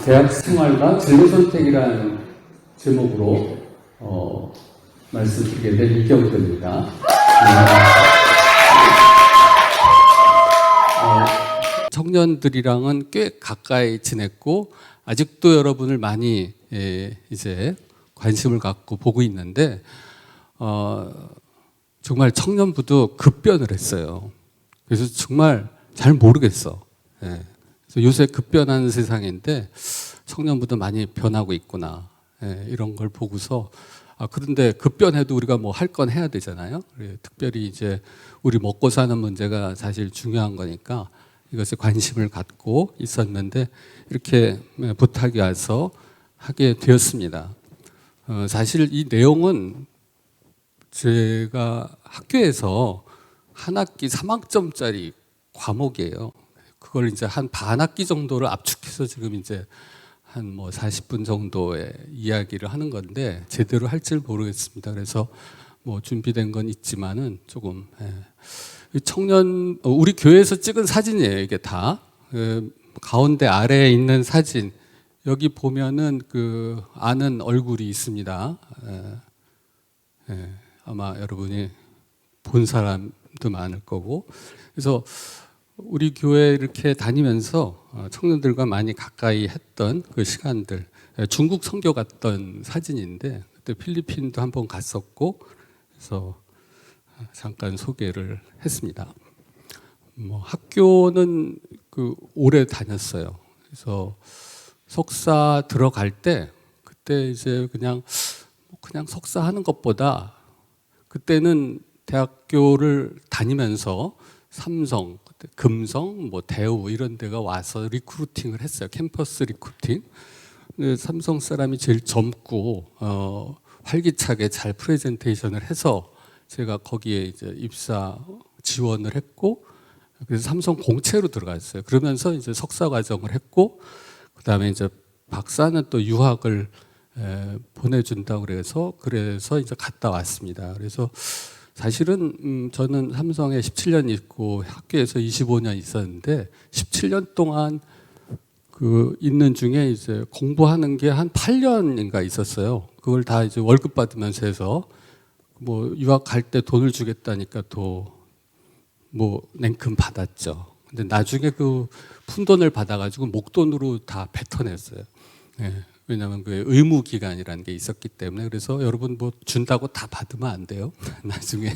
대학 생활과 진로 선택이라는 제목으로 말씀드리게 된 이경표입니다. 청년들이랑은 꽤 가까이 지냈고 아직도 여러분을 많이 이제 관심을 갖고 보고 있는데 정말 청년부도 급변을 했어요. 그래서 정말 잘 모르겠어. 그래서 요새 급변하는 세상인데 청년부도 많이 변하고 있구나. 이런 걸 보고서 그런데 급변해도 우리가 뭐 할 건 해야 되잖아요. 특별히 이제 우리 먹고 사는 문제가 사실 중요한 거니까 이것에 관심을 갖고 있었는데 이렇게 부탁이 와서 하게 되었습니다. 사실 이 내용은 제가 학교에서 한 학기 3학점짜리 과목이에요. 그걸 이제 한 반 학기 정도를 압축해서 지금 이제 한 뭐 40분 정도의 이야기를 하는 건데 제대로 할지 모르겠습니다. 그래서 뭐 준비된 건 있지만은 조금 청년 우리 교회에서 찍은 사진이에요. 이게 다 가운데 아래에 있는 사진 여기 보면은 그 아는 얼굴이 있습니다. 아마 여러분이 본 사람도 많을 거고 그래서 우리 교회 이렇게 다니면서 청년들과 많이 가까이 했던 그 시간들 중국 선교 갔던 사진인데 그때 필리핀도 한번 갔었고 그래서 잠깐 소개를 했습니다. 뭐 학교는 그 오래 다녔어요. 그래서 석사 들어갈 때 그때 이제 그냥 석사 하는 것보다 그때는 대학교를 다니면서 삼성, 금성, 뭐 대우 이런 데가 와서 리크루팅을 했어요. 캠퍼스 리크루팅. 삼성 사람이 제일 젊고 활기차게 잘 프레젠테이션을 해서 제가 거기에 이제 입사 지원을 했고 그래서 삼성 공채로 들어갔어요. 그러면서 이제 석사 과정을 했고 그다음에 이제 박사는 또 유학을 보내준다고 그래서 이제 갔다 왔습니다. 그래서 사실은 저는 삼성에 17년 있고 학교에서 25년 있었는데 17년 동안 그 있는 중에 이제 공부하는 게 한 8년인가 있었어요. 그걸 다 이제 월급 받으면서 해서 뭐 유학 갈 때 돈을 주겠다니까 또 뭐 냉큼 받았죠. 근데 나중에 그 푼돈을 받아가지고 목돈으로 다 뱉어냈어요. 왜냐하면 그 의무 기간이라는 게 있었기 때문에 그래서 여러분 뭐 준다고 다 받으면 안 돼요. 나중에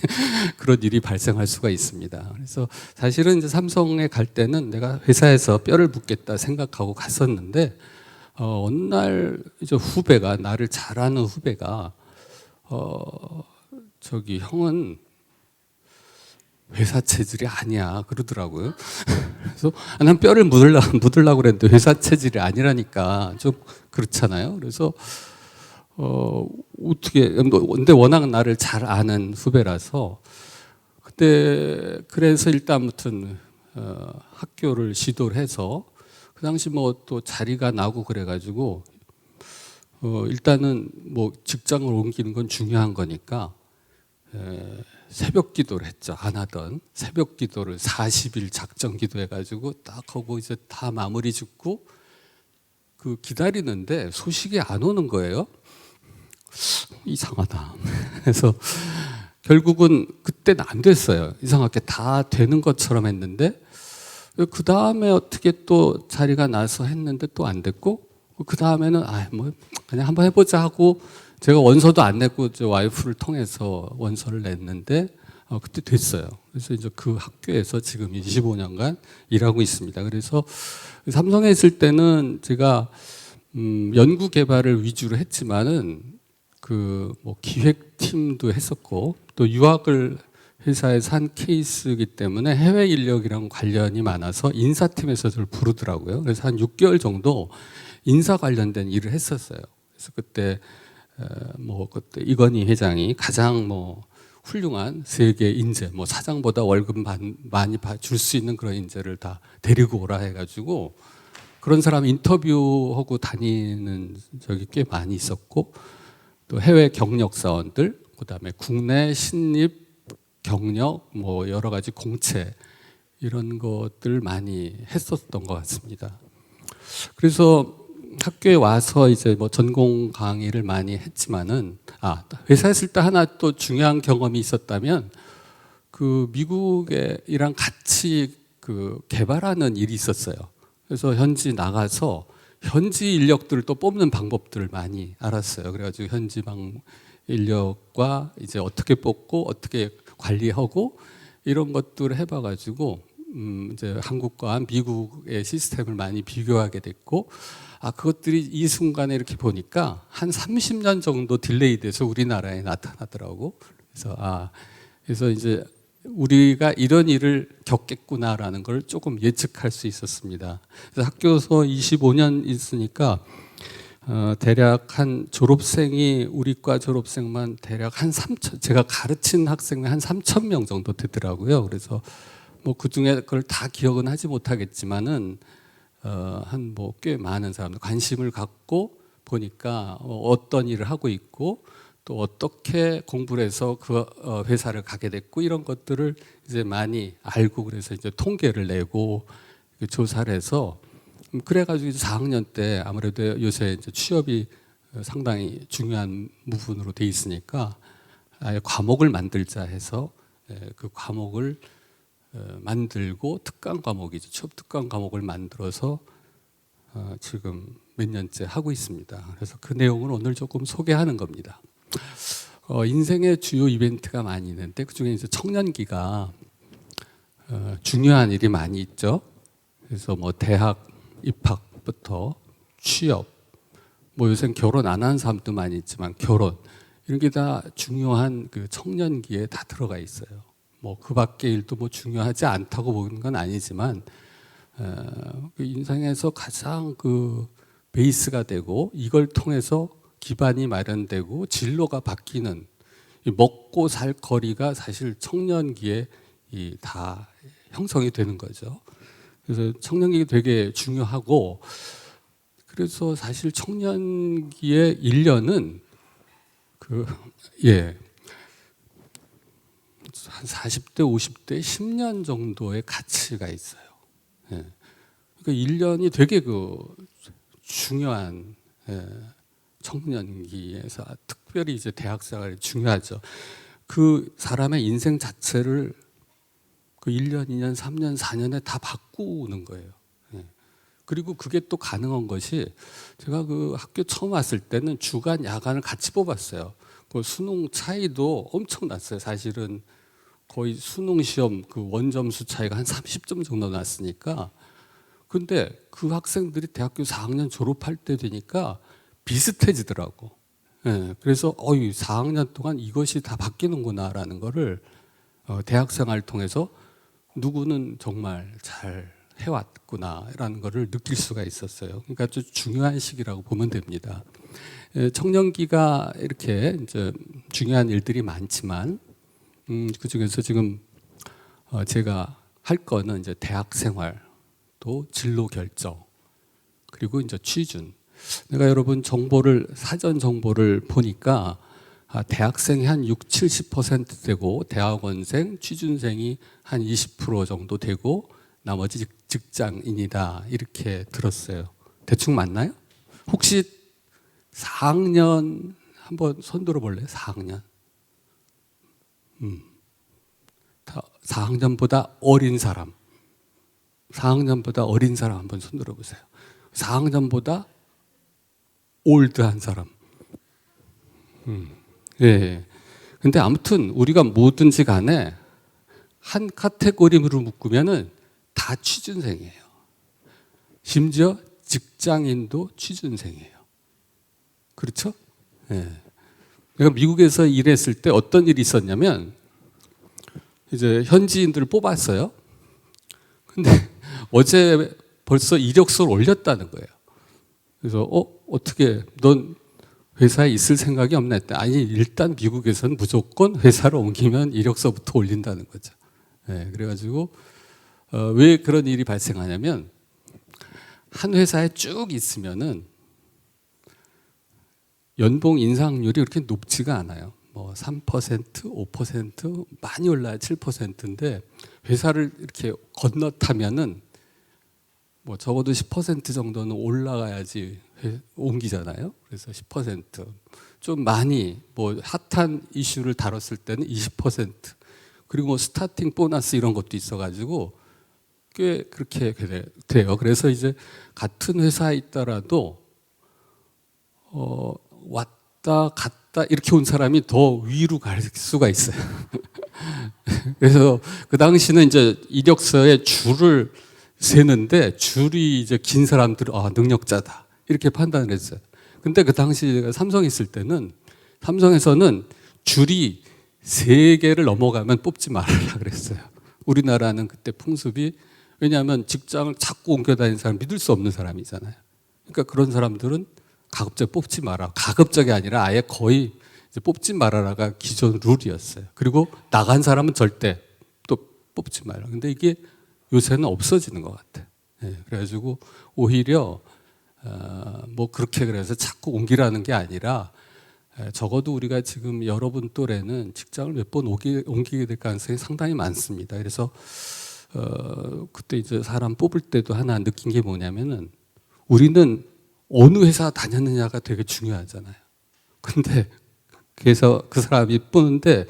그런 일이 발생할 수가 있습니다. 그래서 사실은 이제 삼성에 갈 때는 내가 회사에서 뼈를 묻겠다 생각하고 갔었는데 어느 날 이제 후배가 나를 잘 아는 후배가 저기 형은 회사 체질이 아니야 그러더라고요. 그래서 난 뼈를 묻으려고 그랬는데 회사 체질이 아니라니까 좀 그렇잖아요. 그래서 어떻게 근데 워낙 나를 잘 아는 후배라서 그때 그래서 일단 아무튼 학교를 시도를 해서 그 당시 뭐 또 자리가 나고 그래가지고 일단은 뭐 직장을 옮기는 건 중요한 거니까 새벽 기도를 했죠. 안 하던 새벽 기도를 40일 작정 기도해가지고 딱 하고 이제 다 마무리 짓고 그 기다리는데 소식이 안 오는 거예요. 이상하다. 그래서 결국은 그때는 안 됐어요. 이상하게 다 되는 것처럼 했는데 그 다음에 어떻게 또 자리가 나서 했는데 또 안 됐고 그 다음에는 뭐 그냥 한번 해보자 하고 제가 원서도 안 냈고 저 와이프를 통해서 원서를 냈는데 그때 됐어요. 그래서 이제 그 학교에서 지금 25년간 일하고 있습니다. 그래서 삼성에 있을 때는 제가 연구 개발을 위주로 했지만은 그 뭐 기획팀도 했었고 또 유학을 회사에서 한 케이스이기 때문에 해외 인력이랑 관련이 많아서 인사팀에서 저를 부르더라고요. 그래서 한 6개월 정도 인사 관련된 일을 했었어요. 그래서 그때 그때 이건희 회장이 가장 뭐 훌륭한 세계 인재, 뭐 사장보다 월급 많이 줄 수 있는 그런 인재를 다 데리고 오라 해가지고 그런 사람 인터뷰하고 다니는 적이 꽤 많이 있었고 또 해외 경력 사원들, 그다음에 국내 신입 경력, 뭐 여러 가지 공채 이런 것들 많이 했었던 것 같습니다. 그래서 학교에 와서 이제 뭐 전공 강의를 많이 했지만은 회사에 있을 때 하나 또 중요한 경험이 있었다면 그 미국이랑 같이 그 개발하는 일이 있었어요. 그래서 현지 나가서 현지 인력들을 또 뽑는 방법들을 많이 알았어요. 그래가지고 현지 인력과 이제 어떻게 뽑고 어떻게 관리하고 이런 것들을 해봐가지고 이제 한국과 미국의 시스템을 많이 비교하게 됐고, 그것들이 이 순간에 이렇게 보니까 한 30년 정도 딜레이 돼서 우리나라에 나타나더라고. 그래서 이제 우리가 이런 일을 겪겠구나라는 걸 조금 예측할 수 있었습니다. 그래서 학교에서 25년 있으니까 대략 한 졸업생이 우리 과 졸업생만 대략 한 3천, 제가 가르친 학생이 한 3천 명 정도 되더라고요. 그래서 뭐 그 중에 그걸 다 기억은 하지 못하겠지만은 한 뭐 꽤 많은 사람들 관심을 갖고 보니까 어떤 일을 하고 있고 또 어떻게 공부를 해서 그 회사를 가게 됐고 이런 것들을 이제 많이 알고, 그래서 이제 통계를 내고 조사를 해서 그래가지고 이제 4학년 때 아무래도 요새 이제 취업이 상당히 중요한 부분으로 돼 있으니까 아예 과목을 만들자 해서 그 과목을 만들고 특강 과목이죠. 취업 특강 과목을 만들어서 지금 몇 년째 하고 있습니다. 그래서 그 내용을 오늘 조금 소개하는 겁니다. 인생의 주요 이벤트가 많이 있는데 그 중에 이제 청년기가 중요한 일이 많이 있죠. 그래서 뭐 대학 입학부터 취업, 뭐 요새는 결혼 안 하는 사람도 많이 있지만 결혼, 이런 게 다 중요한 그 청년기에 다 들어가 있어요. 뭐 그 밖의 일도 뭐 중요하지 않다고 보는 건 아니지만 그 인생에서 가장 그 베이스가 되고 이걸 통해서 기반이 마련되고 진로가 바뀌는 먹고 살 거리가 사실 청년기에 다 형성이 되는 거죠. 그래서 청년기 되게 중요하고, 그래서 사실 청년기의 1년은 한 40대, 50대 10년 정도의 가치가 있어요. 그러니까 1년이 되게 중요한 청년기에서 특별히 이제 대학생활이 중요하죠. 그 사람의 인생 자체를 그 1년, 2년, 3년, 4년에 다 바꾸는 거예요. 그리고 그게 또 가능한 것이, 제가 그 학교 처음 왔을 때는 주간, 야간을 같이 뽑았어요. 그 수능 차이도 엄청 났어요. 사실은 거의 수능 시험 그 원점수 차이가 한 30점 정도 났으니까. 근데 그 학생들이 대학교 4학년 졸업할 때 되니까 비슷해지더라고. 그래서 4학년 동안 이것이 다 바뀌는구나라는 거를 대학생활을 통해서 누구는 정말 잘 해왔구나라는 거를 느낄 수가 있었어요. 그러니까 아주 중요한 시기라고 보면 됩니다. 청년기가 이렇게 이제 중요한 일들이 많지만 그 중에서 지금 제가 할 거는 이제 대학생활, 또 진로 결정, 그리고 이제 취준. 내가 여러분 사전 정보를 보니까 대학생이 한 60-70% 되고 대학원생, 취준생이 한 20% 정도 되고 나머지 직장인이다 이렇게 들었어요. 대충 맞나요? 혹시 4학년 한번 손 들어볼래요? 4학년. 4학년보다 어린 사람. 4학년보다 어린 사람 한번 손 들어보세요. 4학년보다 올드한 사람. 예. 근데 아무튼 우리가 뭐든지 간에 한 카테고리로 묶으면은 다 취준생이에요. 심지어 직장인도 취준생이에요. 그렇죠? 예. 내가 미국에서 일했을 때 어떤 일이 있었냐면, 이제 현지인들을 뽑았어요. 근데 어제 벌써 이력서를 올렸다는 거예요. 그래서 어떻게 넌 회사에 있을 생각이 없나 했더니, 아니 일단 미국에서는 무조건 회사를 옮기면 이력서부터 올린다는 거죠. 그래가지고 왜 그런 일이 발생하냐면, 한 회사에 쭉 있으면은 연봉 인상률이 그렇게 높지가 않아요. 뭐 3%, 5%, 많이 올라야 7%인데 회사를 이렇게 건너타면은 뭐 적어도 10% 정도는 올라가야지 옮기잖아요. 그래서 10%좀 많이 뭐 핫한 이슈를 다뤘을 때는 20% 그리고 뭐 스타팅 보너스 이런 것도 있어가지고 꽤 그렇게 돼요. 그래서 이제 같은 회사에 있더라도 왔다 갔다 이렇게 온 사람이 더 위로 갈 수가 있어요. 그래서 그 당시는 이제 이력서에 줄을 세는데 줄이 이제 긴 사람들은 능력자다 이렇게 판단을 했어요. 근데 그 당시 삼성에 있을 때는 삼성에서는 줄이 3개를 넘어가면 뽑지 말아라 그랬어요. 우리나라는 그때 풍습이 왜냐하면 직장을 자꾸 옮겨 다니는 사람 믿을 수 없는 사람이잖아요. 그러니까 그런 사람들은 가급적 뽑지 마라. 가급적이 아니라 아예 거의 이제 뽑지 말아라가 기존 룰이었어요. 그리고 나간 사람은 절대 또 뽑지 말라. 근데 이게 요새는 없어지는 것 같아요. 그래가지고 오히려 뭐 그렇게 그래서 자꾸 옮기라는 게 아니라 적어도 우리가 지금 여러분 또래는 직장을 몇 번 옮기게 될 가능성이 상당히 많습니다. 그래서 그때 이제 사람 뽑을 때도 하나 느낀 게 뭐냐면은 우리는 어느 회사 다녔느냐가 되게 중요하잖아요. 근데 그래서 그 사람이 뽑는데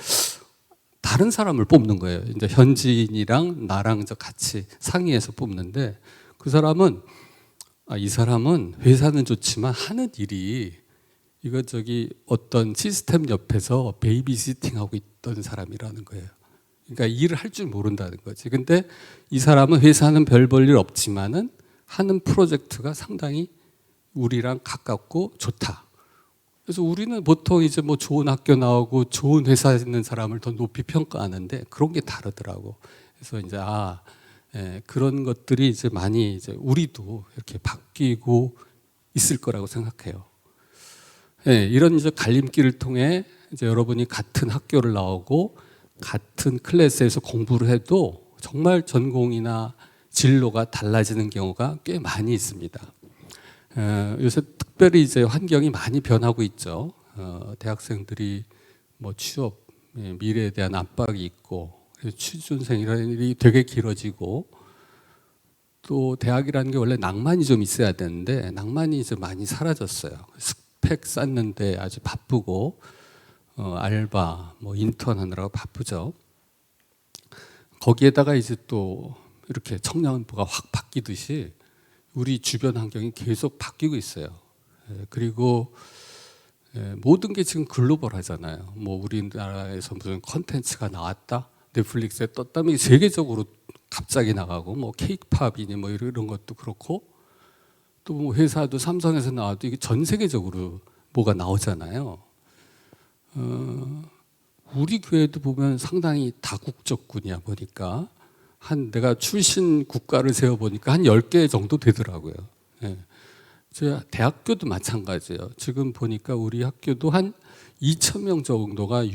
다른 사람을 뽑는 거예요. 이제 현지인이랑 나랑 같이 상의해서 뽑는데 그 사람은 이 사람은 회사는 좋지만 하는 일이 이거 어떤 시스템 옆에서 베이비시팅하고 있던 사람이라는 거예요. 그러니까 일을 할 줄 모른다는 거지. 근데 이 사람은 회사는 별 볼 일 없지만은 하는 프로젝트가 상당히 우리랑 가깝고 좋다. 그래서 우리는 보통 이제 뭐 좋은 학교 나오고 좋은 회사에 있는 사람을 더 높이 평가하는데 그런 게 다르더라고. 그래서 이제 그런 것들이 이제 많이 이제 우리도 이렇게 바뀌고 있을 거라고 생각해요. 이런 이제 갈림길을 통해 이제 여러분이 같은 학교를 나오고 같은 클래스에서 공부를 해도 정말 전공이나 진로가 달라지는 경우가 꽤 많이 있습니다. 요새 특별히 이제 환경이 많이 변하고 있죠. 대학생들이 뭐 취업, 미래에 대한 압박이 있고 취준생이라는 일이 되게 길어지고 또 대학이라는 게 원래 낭만이 좀 있어야 되는데 낭만이 이제 많이 사라졌어요. 스펙 쌓는데 아주 바쁘고 알바, 뭐 인턴 하느라고 바쁘죠. 거기에다가 이제 또 이렇게 청년부가 확 바뀌듯이 우리 주변 환경이 계속 바뀌고 있어요. 그리고 모든 게 지금 글로벌하잖아요. 뭐 우리나라에서 무슨 컨텐츠가 나왔다, 넷플릭스에 떴다면 세계적으로 갑자기 나가고 뭐 케이팝이니 뭐 이런 것도 그렇고 또 뭐 회사도 삼성에서 나와도 이게 전 세계적으로 뭐가 나오잖아요. 우리 교회도 보면 상당히 다국적군이야 보니까 내가 출신 국가를 세어 보니까 한 10개 정도 되더라고요. 제가 대학교도 마찬가지예요. 지금 보니까 우리 학교도 한 2,000명 정도가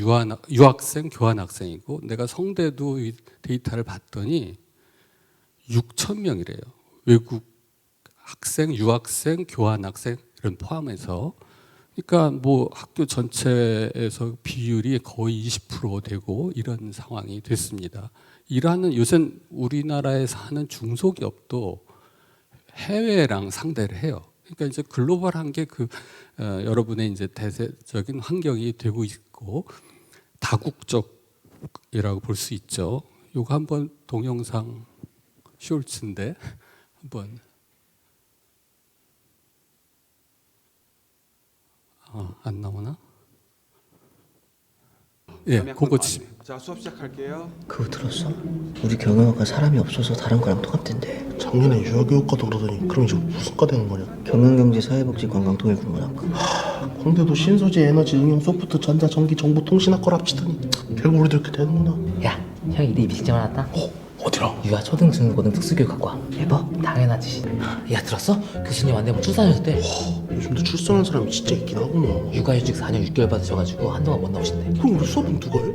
유학생, 교환학생이고 내가 성대도 데이터를 봤더니 6,000명이래요. 외국 학생, 유학생, 교환학생 이런 포함해서 그러니까 뭐 학교 전체에서 비율이 거의 20% 되고 이런 상황이 됐습니다. 요새 우리나라에서 하는 중소기업도 해외랑 상대를 해요. 그러니까 이제 글로벌한 게 여러분의 이제 대세적인 환경이 되고 있고 다국적이라고 볼 수 있죠. 요거 한번 동영상 숄츠인데 한번 안 나오나? 그거 자, 수업 시작할게요. 그거 들었어? 우리 경영학과 사람이 없어서 다른 거랑 똑같던데. 작년에 유아교육과도 그러더니 그럼 이제 무슨 과 되는 거냐? 경영경제 사회복지 관광통일국문학과. 공대도 신소재 에너지 응용 소프트 전자 전기 정보 통신학과를 합치더니 결국 우리도 이렇게 되는구나. 야, 형이 네 미식점 왔다. 어디라? 유아 초등 중고등 특수교육학과. 해봐? 당연하지. 야, 들었어? 교수님 안 되면 출산하셨대. 요즘도 출산한 사람이 진짜 있긴 하구나. 육아휴직 4년 6개월 받으셔가지고 한동안 못 나오신대. 그럼 우리 수업은 누가 해?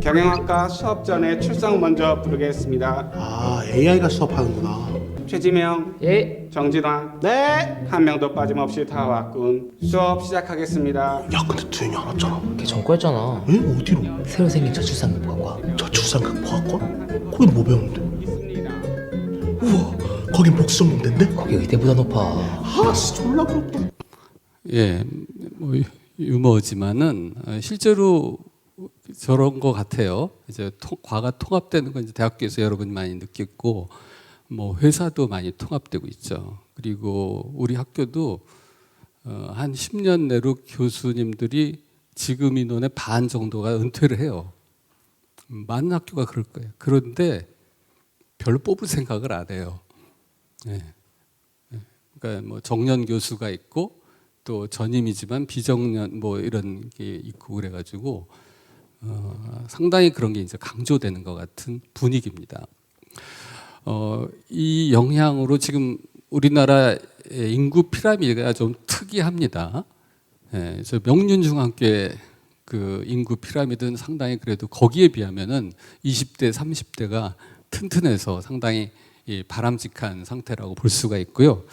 경영학과 수업 전에 출석 먼저 부르겠습니다. 아, AI가 수업하는구나. 최지명, 예. 정진환, 네. 한 명도 빠짐없이 다 왔군. 수업 시작하겠습니다. 야, 근데 두현이 안 왔잖아. 걔 전과했잖아. 에? 어디로? 새로 생긴 저출산급학과. 저출산급학과? 거긴 뭐 배우는데? 우와, 거긴 복수 전공대인데? 거기 의대보다 높아. 아씨 졸라 부럽다. 예, 뭐 유머지만은 실제로 저런 것 같아요. 이제 과가 통합되는 건 이제 대학교에서 여러분이 많이 느꼈고, 뭐 회사도 많이 통합되고 있죠. 그리고 우리 학교도 한 10년 내로 교수님들이 지금 인원의 반 정도가 은퇴를 해요. 많은 학교가 그럴 거예요. 그런데 별로 뽑을 생각을 안 해요. 네. 그러니까 뭐 정년 교수가 있고 또 전임이지만 비정년 뭐 이런 게 있고 그래가지고 상당히 그런 게 이제 강조되는 것 같은 분위기입니다. 이 영향으로 지금 우리나라 인구 피라미드가 좀 특이합니다. 예, 저 명륜중앙교회 그 인구 피라미드는 상당히 그래도 거기에 비하면은 20대, 30대가 튼튼해서 상당히 바람직한 상태라고 볼 수가 있고요.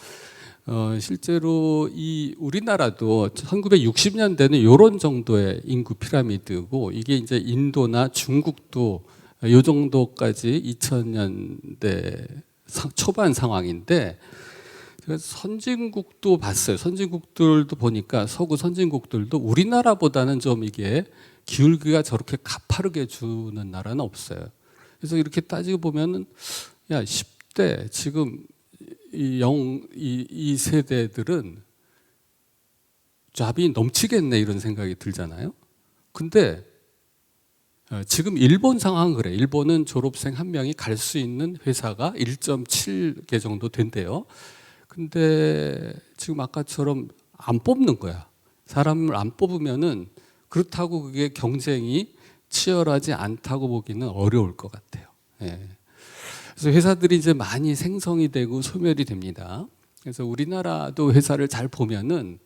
실제로 이 우리나라도 1960년대는 이런 정도의 인구 피라미드고 이게 이제 인도나 중국도 이 정도까지 2000년대 초반 상황인데 제가 선진국도 봤어요. 선진국들도 보니까 서구 선진국들도 우리나라보다는 좀 이게 기울기가 저렇게 가파르게 주는 나라는 없어요. 그래서 이렇게 따지고 보면은 야 10대 지금 이 세대들은 잡이 넘치겠네 이런 생각이 들잖아요. 근데 지금 일본 상황은 그래. 일본은 졸업생 한 명이 갈 수 있는 회사가 1.7개 정도 된대요. 근데 지금 아까처럼 안 뽑는 거야. 사람을 안 뽑으면은 그렇다고 그게 경쟁이 치열하지 않다고 보기는 어려울 것 같아요. 예. 그래서 회사들이 이제 많이 생성이 되고 소멸이 됩니다. 그래서 우리나라도 회사를 잘 보면은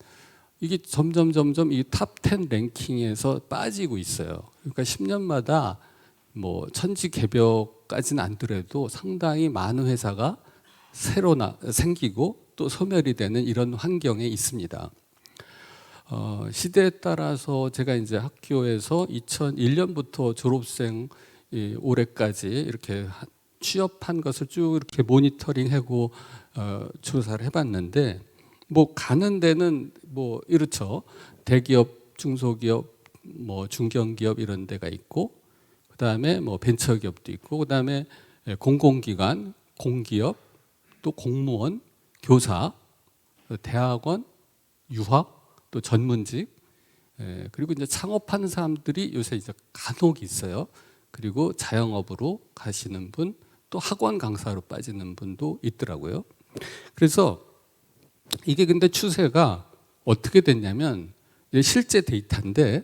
이게 점점 이 탑 10 랭킹에서 빠지고 있어요. 그러니까 10년마다 뭐 천지개벽까지는 안 더라도 상당히 많은 회사가 새로 생기고 또 소멸이 되는 이런 환경에 있습니다. 시대에 따라서 제가 이제 학교에서 2001년부터 졸업생 올해까지 이렇게 취업한 것을 쭉 이렇게 모니터링하고 조사를 해봤는데 뭐 가는 데는 뭐 이렇죠. 대기업, 중소기업, 뭐 중견기업 이런 데가 있고 그다음에 뭐 벤처기업도 있고 그다음에 공공기관, 공기업, 또 공무원, 교사, 대학원, 유학, 또 전문직, 그리고 이제 창업하는 사람들이 요새 이제 간혹 있어요. 그리고 자영업으로 가시는 분, 또 학원 강사로 빠지는 분도 있더라고요. 그래서 이게 근데 추세가 어떻게 됐냐면 실제 데이터인데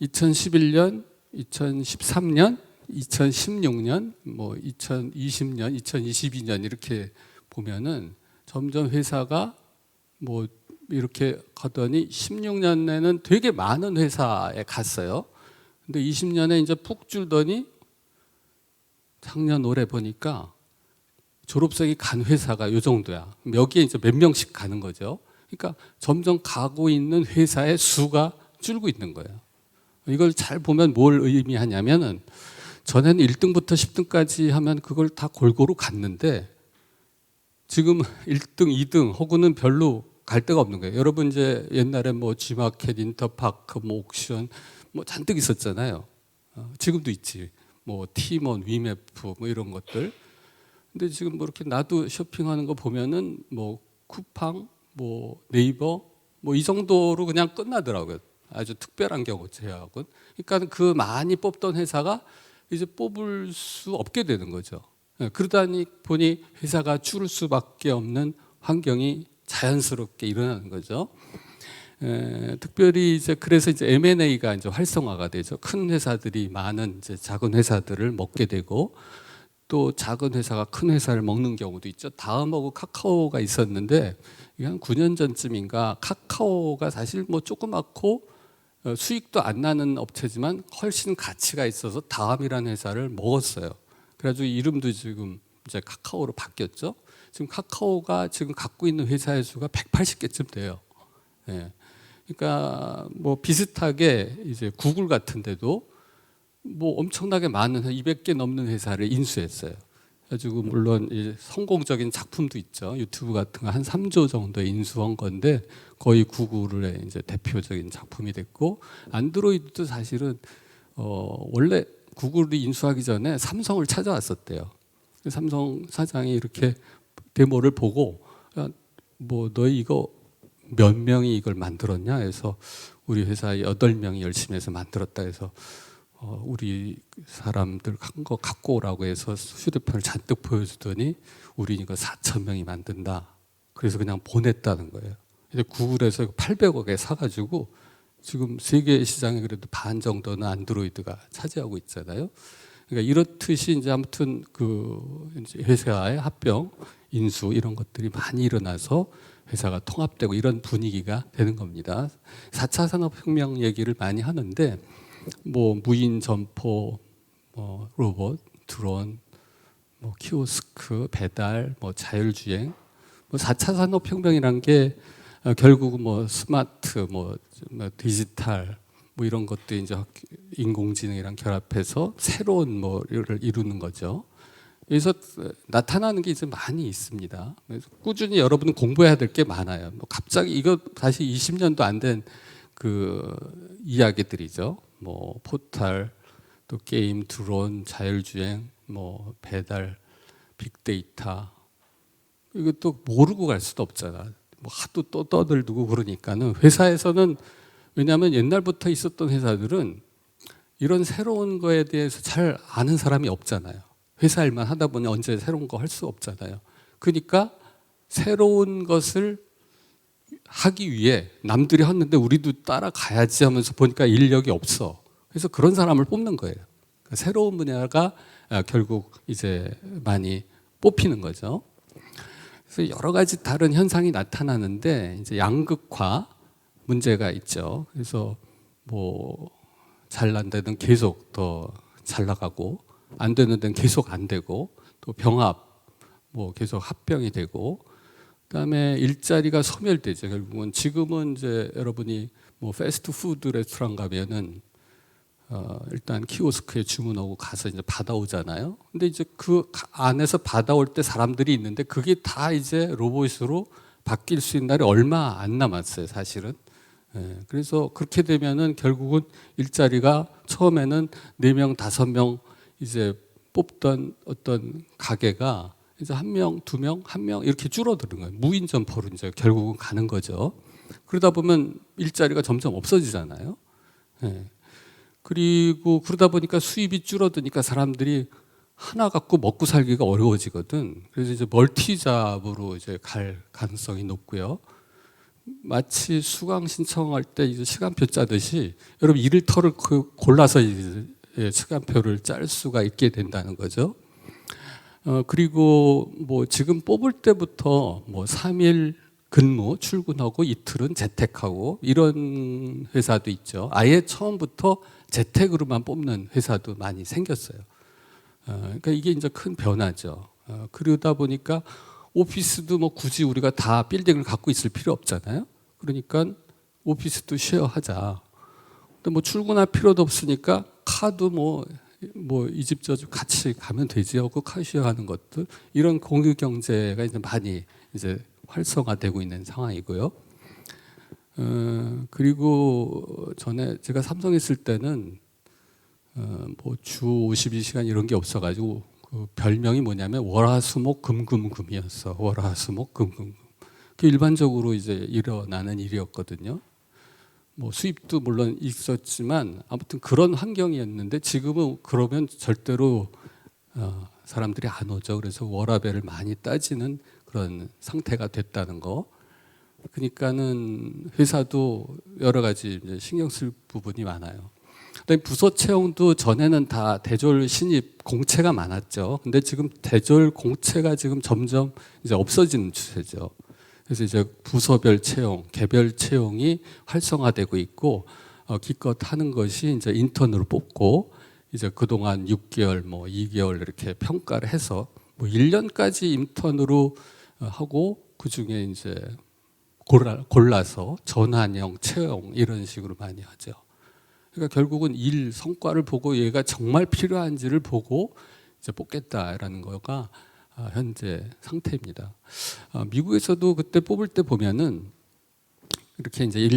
2011년, 2013년, 2016년, 뭐 2020년, 2022년 이렇게 보면은 점점 회사가 뭐 이렇게 가더니 16년에는 되게 많은 회사에 갔어요. 근데 20년에 이제 푹 줄더니 작년 올해 보니까 졸업생이 간 회사가 요 정도야. 여기에 이제 몇 명씩 가는 거죠. 그러니까 점점 가고 있는 회사의 수가 줄고 있는 거예요. 이걸 잘 보면 뭘 의미하냐면은 전에는 1등부터 10등까지 하면 그걸 다 골고루 갔는데 지금 1등, 2등 혹은 별로 갈 데가 없는 거예요. 여러분 이제 옛날에 뭐 G마켓, 인터파크, 뭐 옥션 뭐 잔뜩 있었잖아요. 지금도 있지. 뭐 티몬, 위메프 뭐 이런 것들. 근데 지금 뭐 이렇게 나도 쇼핑하는 거 보면은 뭐 쿠팡, 뭐 네이버 뭐 이 정도로 그냥 끝나더라고요. 아주 특별한 경우 제외하고는. 그러니까 그 많이 뽑던 회사가 이제 뽑을 수 없게 되는 거죠. 그러다니 보니 회사가 줄을 수밖에 없는 환경이 자연스럽게 일어나는 거죠. 특별히 이제 그래서 이제 M&A가 이제 활성화가 되죠. 큰 회사들이 많은 이제 작은 회사들을 먹게 되고 또 작은 회사가 큰 회사를 먹는 경우도 있죠. 다음하고 카카오가 있었는데 이게 한 9년 전쯤인가 카카오가 사실 뭐 조그맣고 수익도 안 나는 업체지만 훨씬 가치가 있어서 다음이라는 회사를 먹었어요. 그래가지고 이름도 지금 이제 카카오로 바뀌었죠. 지금 카카오가 지금 갖고 있는 회사의 수가 180개쯤 돼요. 예. 그러니까 뭐 비슷하게 이제 구글 같은 데도 뭐 엄청나게 많은 200개 넘는 회사를 인수했어요. 가지고 물론 이 성공적인 작품도 있죠. 유튜브 같은 거 한 3조 정도 인수한 건데 거의 구글의 이제 대표적인 작품이 됐고 안드로이드도 사실은 원래 구글이 인수하기 전에 삼성을 찾아왔었대요. 삼성 사장이 이렇게 데모를 보고 뭐 너희 이거 몇 명이 이걸 만들었냐 해서 우리 회사 8명이 열심히 해서 만들었다 해서 우리 사람들 한 거 갖고 오라고 해서 휴대폰을 잔뜩 보여주더니 우리 이거 4,000명이 만든다. 그래서 그냥 보냈다는 거예요. 근데 구글에서 800억에 사가지고 지금 세계 시장에 그래도 반 정도는 안드로이드가 차지하고 있잖아요. 그러니까 이렇듯이 이제 아무튼 그 이제 회사의 합병, 인수 이런 것들이 많이 일어나서 회사가 통합되고 이런 분위기가 되는 겁니다. 4차 산업혁명 얘기를 많이 하는데 뭐 무인 점포, 로봇, 드론, 뭐 키오스크, 배달, 뭐 자율주행, 뭐 4차 산업혁명이란 게 결국은 뭐 스마트, 뭐 디지털, 뭐 이런 것도 이제 인공지능이랑 결합해서 새로운 뭐를 이루는 거죠. 그래서 나타나는 게 이제 많이 있습니다. 그래서 꾸준히 여러분은 공부해야 될 게 많아요. 뭐 갑자기 이거 다시 20년도 안 된 그 이야기들이죠. 뭐 포탈, 또 게임, 드론, 자율주행, 뭐 배달, 빅데이터 이것도 모르고 갈 수도 없잖아. 뭐 하도 또 떠들고 그러니까는 회사에서는 왜냐하면 옛날부터 있었던 회사들은 이런 새로운 거에 대해서 잘 아는 사람이 없잖아요. 회사 일만 하다 보니 언제 새로운 거 할 수 없잖아요. 그러니까 새로운 것을 하기 위해 남들이 하는데 우리도 따라가야지 하면서 보니까 인력이 없어. 그래서 그런 사람을 뽑는 거예요. 그러니까 새로운 분야가 결국 이제 많이 뽑히는 거죠. 그래서 여러 가지 다른 현상이 나타나는데 이제 양극화 문제가 있죠. 그래서 뭐 잘난 데는 계속 더 잘 나가고 안 되는 데는 계속 안 되고 또 병합 뭐 계속 합병이 되고 그다음에 일자리가 소멸되죠. 결국은 지금은 이제 여러분이 뭐 패스트푸드 레스토랑 가면은 일단 키오스크에 주문하고 가서 이제 받아오잖아요. 근데 이제 그 안에서 받아올 때 사람들이 있는데 그게 다 이제 로봇으로 바뀔 수 있는 날이 얼마 안 남았어요, 사실은. 그래서 그렇게 되면은 결국은 일자리가 처음에는 4명, 5명 이제 뽑던 어떤 가게가 이제 1명, 2명, 1명 이렇게 줄어드는 거예요. 무인 점포로 이제 결국은 가는 거죠. 그러다 보면 일자리가 점점 없어지잖아요. 그리고 그러다 보니까 수입이 줄어드니까 사람들이 하나 갖고 먹고 살기가 어려워지거든. 그래서 이제 멀티잡으로 이제 갈 가능성이 높고요. 마치 수강 신청할 때 이제 시간표 짜듯이 여러분 일터를 골라서 이제 시간표를 짤 수가 있게 된다는 거죠. 그리고 뭐 지금 뽑을 때부터 뭐 3일 근무 출근하고 이틀은 재택하고 이런 회사도 있죠. 아예 처음부터 재택으로만 뽑는 회사도 많이 생겼어요. 그러니까 이게 이제 큰 변화죠. 그러다 보니까 오피스도 뭐 굳이 우리가 다 빌딩을 갖고 있을 필요 없잖아요. 그러니까 오피스도 쉐어하자. 근데 뭐 출근할 필요도 없으니까 카도 뭐 이 집 저 집 같이 가면 되지 하고 카쉐어하는 것들 이런 공유 경제가 이제 많이 이제 활성화되고 있는 상황이고요. 그리고 전에 제가 삼성에 있을 때는 뭐 주 52시간 이런 게 없어가지고 그 별명이 뭐냐면 월화수목금금금이었어. 월화수목금금금. 그 일반적으로 이제 일어나는 일이었거든요. 뭐 수입도 물론 있었지만 아무튼 그런 환경이었는데 지금은 그러면 절대로 사람들이 안 오죠. 그래서 워라밸을 많이 따지는 그런 상태가 됐다는 거. 그러니까는 회사도 여러 가지 이제 신경 쓸 부분이 많아요. 그다음에 부서 채용도 전에는 다 대졸 신입 공채가 많았죠. 근데 지금 대졸 공채가 지금 점점 이제 없어지는 추세죠. 그래서 이제 부서별 채용, 개별 채용이 활성화되고 있고 기껏 하는 것이 이제 인턴으로 뽑고 이제 그동안 6개월, 뭐 2개월 이렇게 평가를 해서 뭐 1년까지 인턴으로 하고 그 중에 이제 골라서 전환형 채용 이런 식으로 많이 하죠. 그러니까 결국은 일 성과를 보고 얘가 정말 필요한지를 보고 이제 뽑겠다라는 거가 현재 상태입니다. 미국에서도 그때 뽑을 때 보면은 이렇게 이제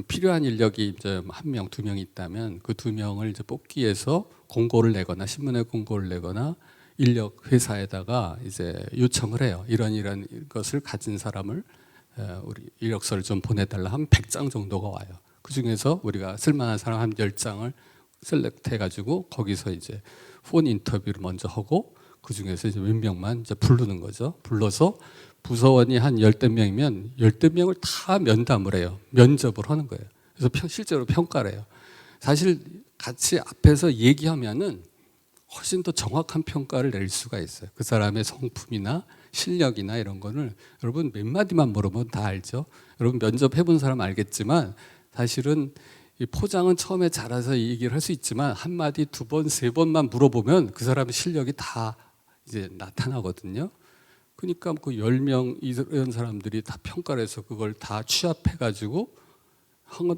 필요한 인력이 이제 한 명, 두 명이 있다면 그 두 명을 이제 뽑기 위해서 공고를 내거나 신문에 공고를 내거나 인력 회사에다가 이제 요청을 해요. 이런 것을 가진 사람을 우리 이력서를 좀 보내달라 하면 100장 정도가 와요. 그 중에서 우리가 쓸만한 사람 한 10장을 셀렉트 해가지고 거기서 이제 폰 인터뷰를 먼저 하고 그 중에서 이제 몇 명만 이제 부르는 거죠. 불러서 부서원이 한 10명이면 10명을 다 면담을 해요. 면접을 하는 거예요. 그래서 실제로 평가를 해요. 사실 같이 앞에서 얘기하면은 훨씬 더 정확한 평가를 낼 수가 있어요. 그 사람의 성품이나 실력이나 이런 거를 여러분 몇 마디만 물어보면 다 알죠. 여러분 면접 해본 사람 알겠지만 사실은 이 포장은 처음에 잘해서 얘기를 할 수 있지만 한 마디, 두 번, 세 번만 물어보면 그 사람의 실력이 다 이제 나타나거든요. 그러니까 그 10명 이런 사람들이 다 평가를 해서 그걸 다 취합해가지고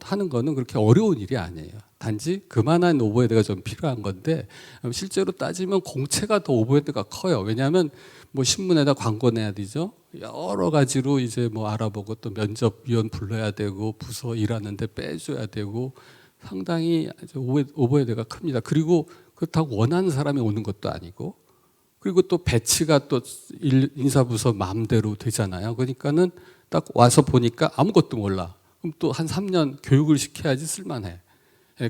하는 거는 그렇게 어려운 일이 아니에요. 단지 그만한 오버헤드가 좀 필요한 건데 실제로 따지면 공채가 더 오버헤드가 커요. 왜냐하면 뭐 신문에다 광고 내야 되죠. 여러 가지로 이제 뭐 알아보고 또 면접위원 불러야 되고 부서 일하는데 빼줘야 되고 상당히 오버헤드가 큽니다. 그리고 그렇다고 원하는 사람이 오는 것도 아니고 그리고 또 배치가 또 인사부서 마음대로 되잖아요. 그러니까는 딱 와서 보니까 아무것도 몰라. 그럼 또 한 3년 교육을 시켜야지 쓸만해.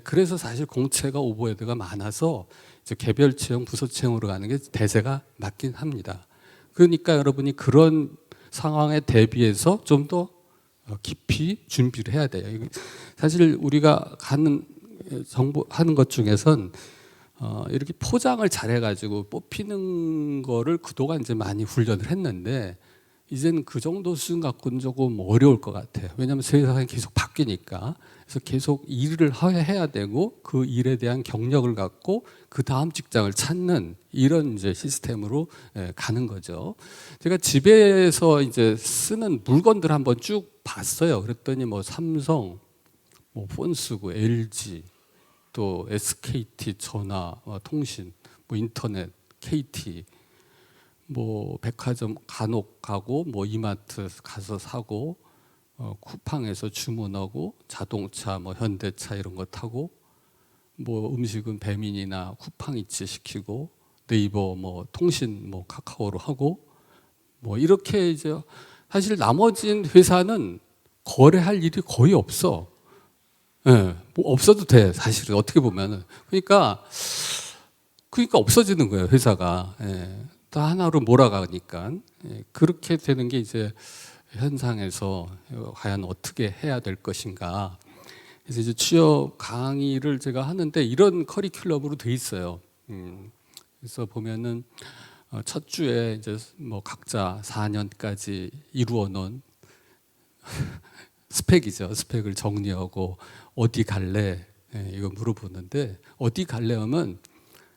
그래서 사실 공채가 오버헤드가 많아서 이제 개별 채용, 부서 채용으로 가는 게 대세가 맞긴 합니다. 그러니까 여러분이 그런 상황에 대비해서 좀 더 깊이 준비를 해야 돼요. 사실 우리가 하는 것 중에선 이렇게 포장을 잘해가지고 뽑히는 거를 그동안 이제 많이 훈련을 했는데 이제는 그 정도 수준 갖고는 조금 어려울 것 같아요. 왜냐하면 세상이 계속 바뀌니까. 그래서 계속 일을 해야 되고 그 일에 대한 경력을 갖고 그 다음 직장을 찾는 이런 이제 시스템으로 가는 거죠. 제가 집에서 이제 쓰는 물건들 한번 쭉 봤어요. 그랬더니 뭐 삼성, 뭐 폰쓰고 LG, 또 SKT 전화, 통신, 뭐 인터넷, KT, 뭐 백화점 간혹 가고 뭐 이마트 가서 사고 쿠팡에서 주문하고 자동차 뭐 현대차 이런 거 타고 뭐 음식은 배민이나 쿠팡이츠 시키고 네이버 뭐 통신 뭐 카카오로 하고 뭐 이렇게 이제 사실 나머진 회사는 거래할 일이 거의 없어. 예, 뭐 없어도 돼 사실은 어떻게 보면은 그러니까 없어지는 거예요 회사가. 예. 다 하나로 몰아가니까 그렇게 되는 게 이제 현상에서 과연 어떻게 해야 될 것인가. 그래서 이제 취업 강의를 제가 하는데 이런 커리큘럼으로 돼 있어요. 그래서 보면은 첫 주에 이제 뭐 각자 4년까지 이루어 놓은 스펙이죠. 스펙을 정리하고 어디 갈래? 이거 물어보는데 어디 갈래 하면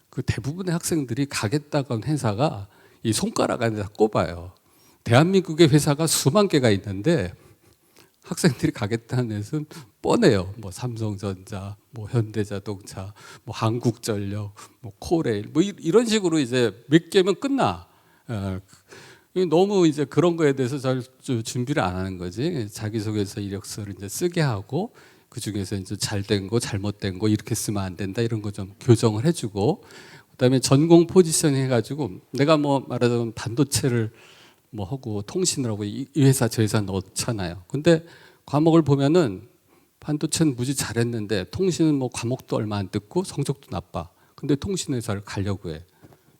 그 대부분의 학생들이 가겠다고 한 회사가 이 손가락 안에다 꼽아요. 대한민국의 회사가 수만 개가 있는데 학생들이 가겠다는 회사는 뻔해요. 뭐 삼성전자, 뭐 현대자동차, 뭐 한국전력, 뭐 코레일, 뭐 이런 식으로 이제 몇 개면 끝나. 너무 이제 그런 거에 대해서 잘 준비를 안 하는 거지. 자기소개서 이력서를 이제 쓰게 하고 그 중에서 이제 잘된 거, 잘못된 거 이렇게 쓰면 안 된다 이런 거 좀 교정을 해주고, 그다음에 전공 포지션 해가지고 내가 뭐 말하자면 반도체를 뭐 하고 통신을 하고 이 회사 저 회사 넣잖아요. 근데 과목을 보면은 반도체는 무지 잘했는데 통신은 뭐 과목도 얼마 안 듣고 성적도 나빠. 근데 통신 회사를 가려고 해.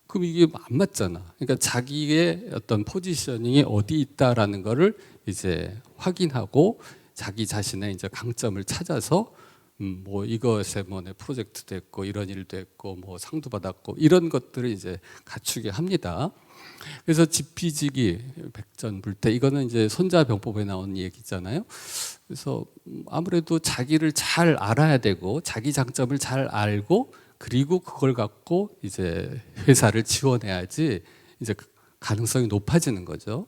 그럼 이게 안 맞잖아. 그러니까 자기의 어떤 포지셔닝이 어디 있다라는 거를 이제 확인하고 자기 자신의 이제 강점을 찾아서 뭐 이것에 뭐 내 프로젝트도 했고 이런 일도 했고 뭐 상도 받았고 이런 것들을 이제 갖추게 합니다. 그래서 지피지기 백전불태 이거는 이제 손자병법에 나온 얘기잖아요. 그래서 아무래도 자기를 잘 알아야 되고 자기 장점을 잘 알고 그리고 그걸 갖고 이제 회사를 지원해야지 이제 가능성이 높아지는 거죠.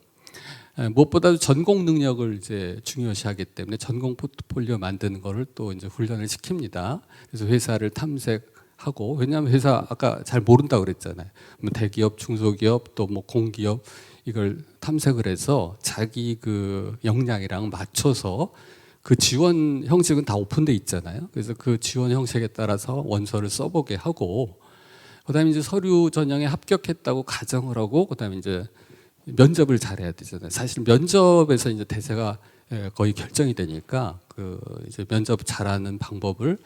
무엇보다도 전공 능력을 이제 중요시하기 때문에 전공 포트폴리오 만드는 거를 또 이제 훈련을 시킵니다. 그래서 회사를 탐색 하고, 왜냐하면 회사 아까 잘 모른다고 그랬잖아요. 뭐 대기업, 중소기업, 또 뭐 공기업 이걸 탐색을 해서 자기 그 역량이랑 맞춰서 그 지원 형식은 다 오픈돼 있잖아요. 그래서 그 지원 형식에 따라서 원서를 써보게 하고, 그다음에 이제 서류 전형에 합격했다고 가정을 하고, 그다음에 이제 면접을 잘해야 되잖아요. 사실 면접에서 이제 대세가 거의 결정이 되니까 그 이제 면접 잘하는 방법을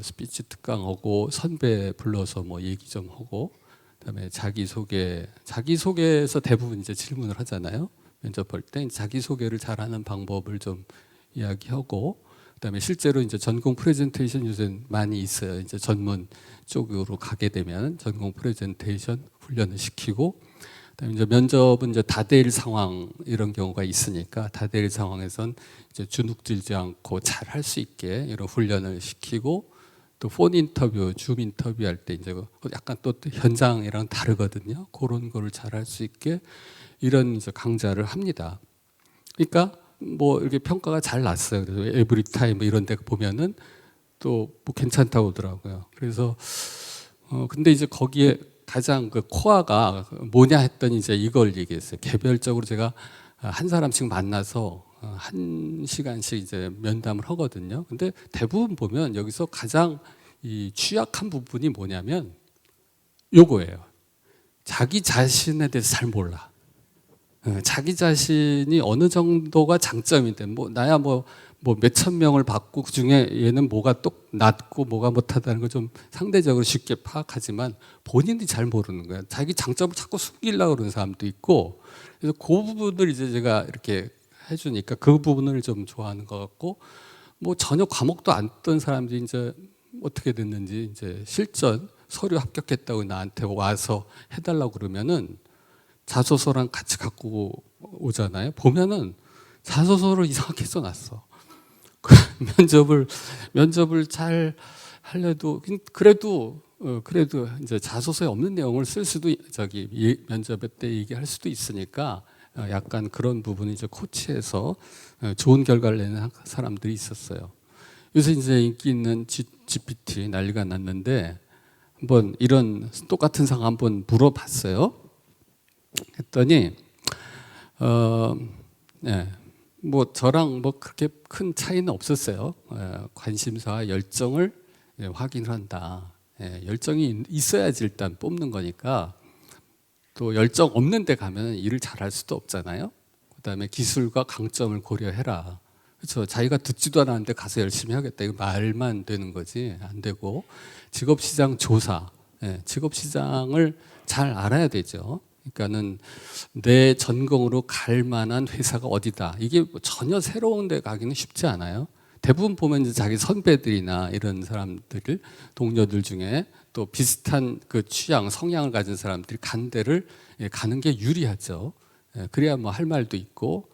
스피치 특강하고 선배 불러서 뭐 얘기 좀 하고, 그다음에 자기소개에서 대부분 이제 질문을 하잖아요. 면접할 때 자기소개를 잘하는 방법을 좀 이야기하고, 그다음에 실제로 이제 전공 프레젠테이션 요새 많이 있어요. 이제 전문 쪽으로 가게 되면 전공 프레젠테이션 훈련을 시키고, 그다음에 이제 면접은 이제 다대일 상황 이런 경우가 있으니까 다대일 상황에선 이제 주눅들지 않고 잘 할 수 있게 이런 훈련을 시키고, 또 폰 인터뷰, 줌 인터뷰 할 때 이제 약간 또 현장이랑 다르거든요. 그런 거를 잘 할 수 있게 이런 이제 강좌를 합니다. 그러니까 뭐 이렇게 평가가 잘 났어요. 그래서 에브리타임 뭐 이런 데 보면은 또 뭐 괜찮다고 하더라고요. 그래서 근데 이제 거기에 가장 그 코어가 뭐냐 했더니 이제 이걸 얘기했어요. 개별적으로 제가 한 사람씩 만나서 1시간씩 이제 면담을 하거든요. 근데 대부분 보면 여기서 가장 이 취약한 부분이 뭐냐면 요거예요. 자기 자신에 대해서 잘 몰라. 자기 자신이 어느 정도가 장점인데, 뭐 나야 뭐 몇천 명을 받고 그 중에 얘는 뭐가 또 낫고 뭐가 못하다는 걸 좀 상대적으로 쉽게 파악하지만 본인이 잘 모르는 거야. 자기 장점을 자꾸 숨기려고 그러는 사람도 있고, 그래서 그 부분을 이제 제가 이렇게 해주니까 그 부분을 좀 좋아하는 것 같고, 뭐 전혀 과목도 안 듣던 사람들이 이제 어떻게 됐는지 이제 실전 서류 합격했다고 나한테 와서 해달라고 그러면은 자소서랑 같이 갖고 오잖아요. 보면은 자소서를 이상하게 써놨어. 면접을 잘 하려도 그래도 이제 자소서에 없는 내용을 쓸 수도 면접 때 얘기할 수도 있으니까 약간 그런 부분이 이제 코치해서 좋은 결과를 내는 사람들이 있었어요. 요새 이제 인기 있는 GPT 난리가 났는데 한번 이런 똑같은 상황 한번 물어봤어요. 했더니 뭐 저랑 뭐 그렇게 큰 차이는 없었어요. 관심사와 열정을 확인한다. 열정이 있어야지 일단 뽑는 거니까. 또 열정 없는 데 가면 일을 잘할 수도 없잖아요. 그다음에 기술과 강점을 고려해라. 그렇죠. 자기가 듣지도 않았는데 가서 열심히 하겠다. 이거 말만 되는 거지 안 되고, 직업시장 조사, 직업시장을 잘 알아야 되죠. 그러니까는 내 전공으로 갈 만한 회사가 어디다. 이게 전혀 새로운 데 가기는 쉽지 않아요. 대부분 보면 이제 자기 선배들이나 이런 사람들, 동료들 중에 또 비슷한 그 취향, 성향을 가진 사람들이 간 데를 가는 게 유리하죠. 그래야 뭐 할 말도 있고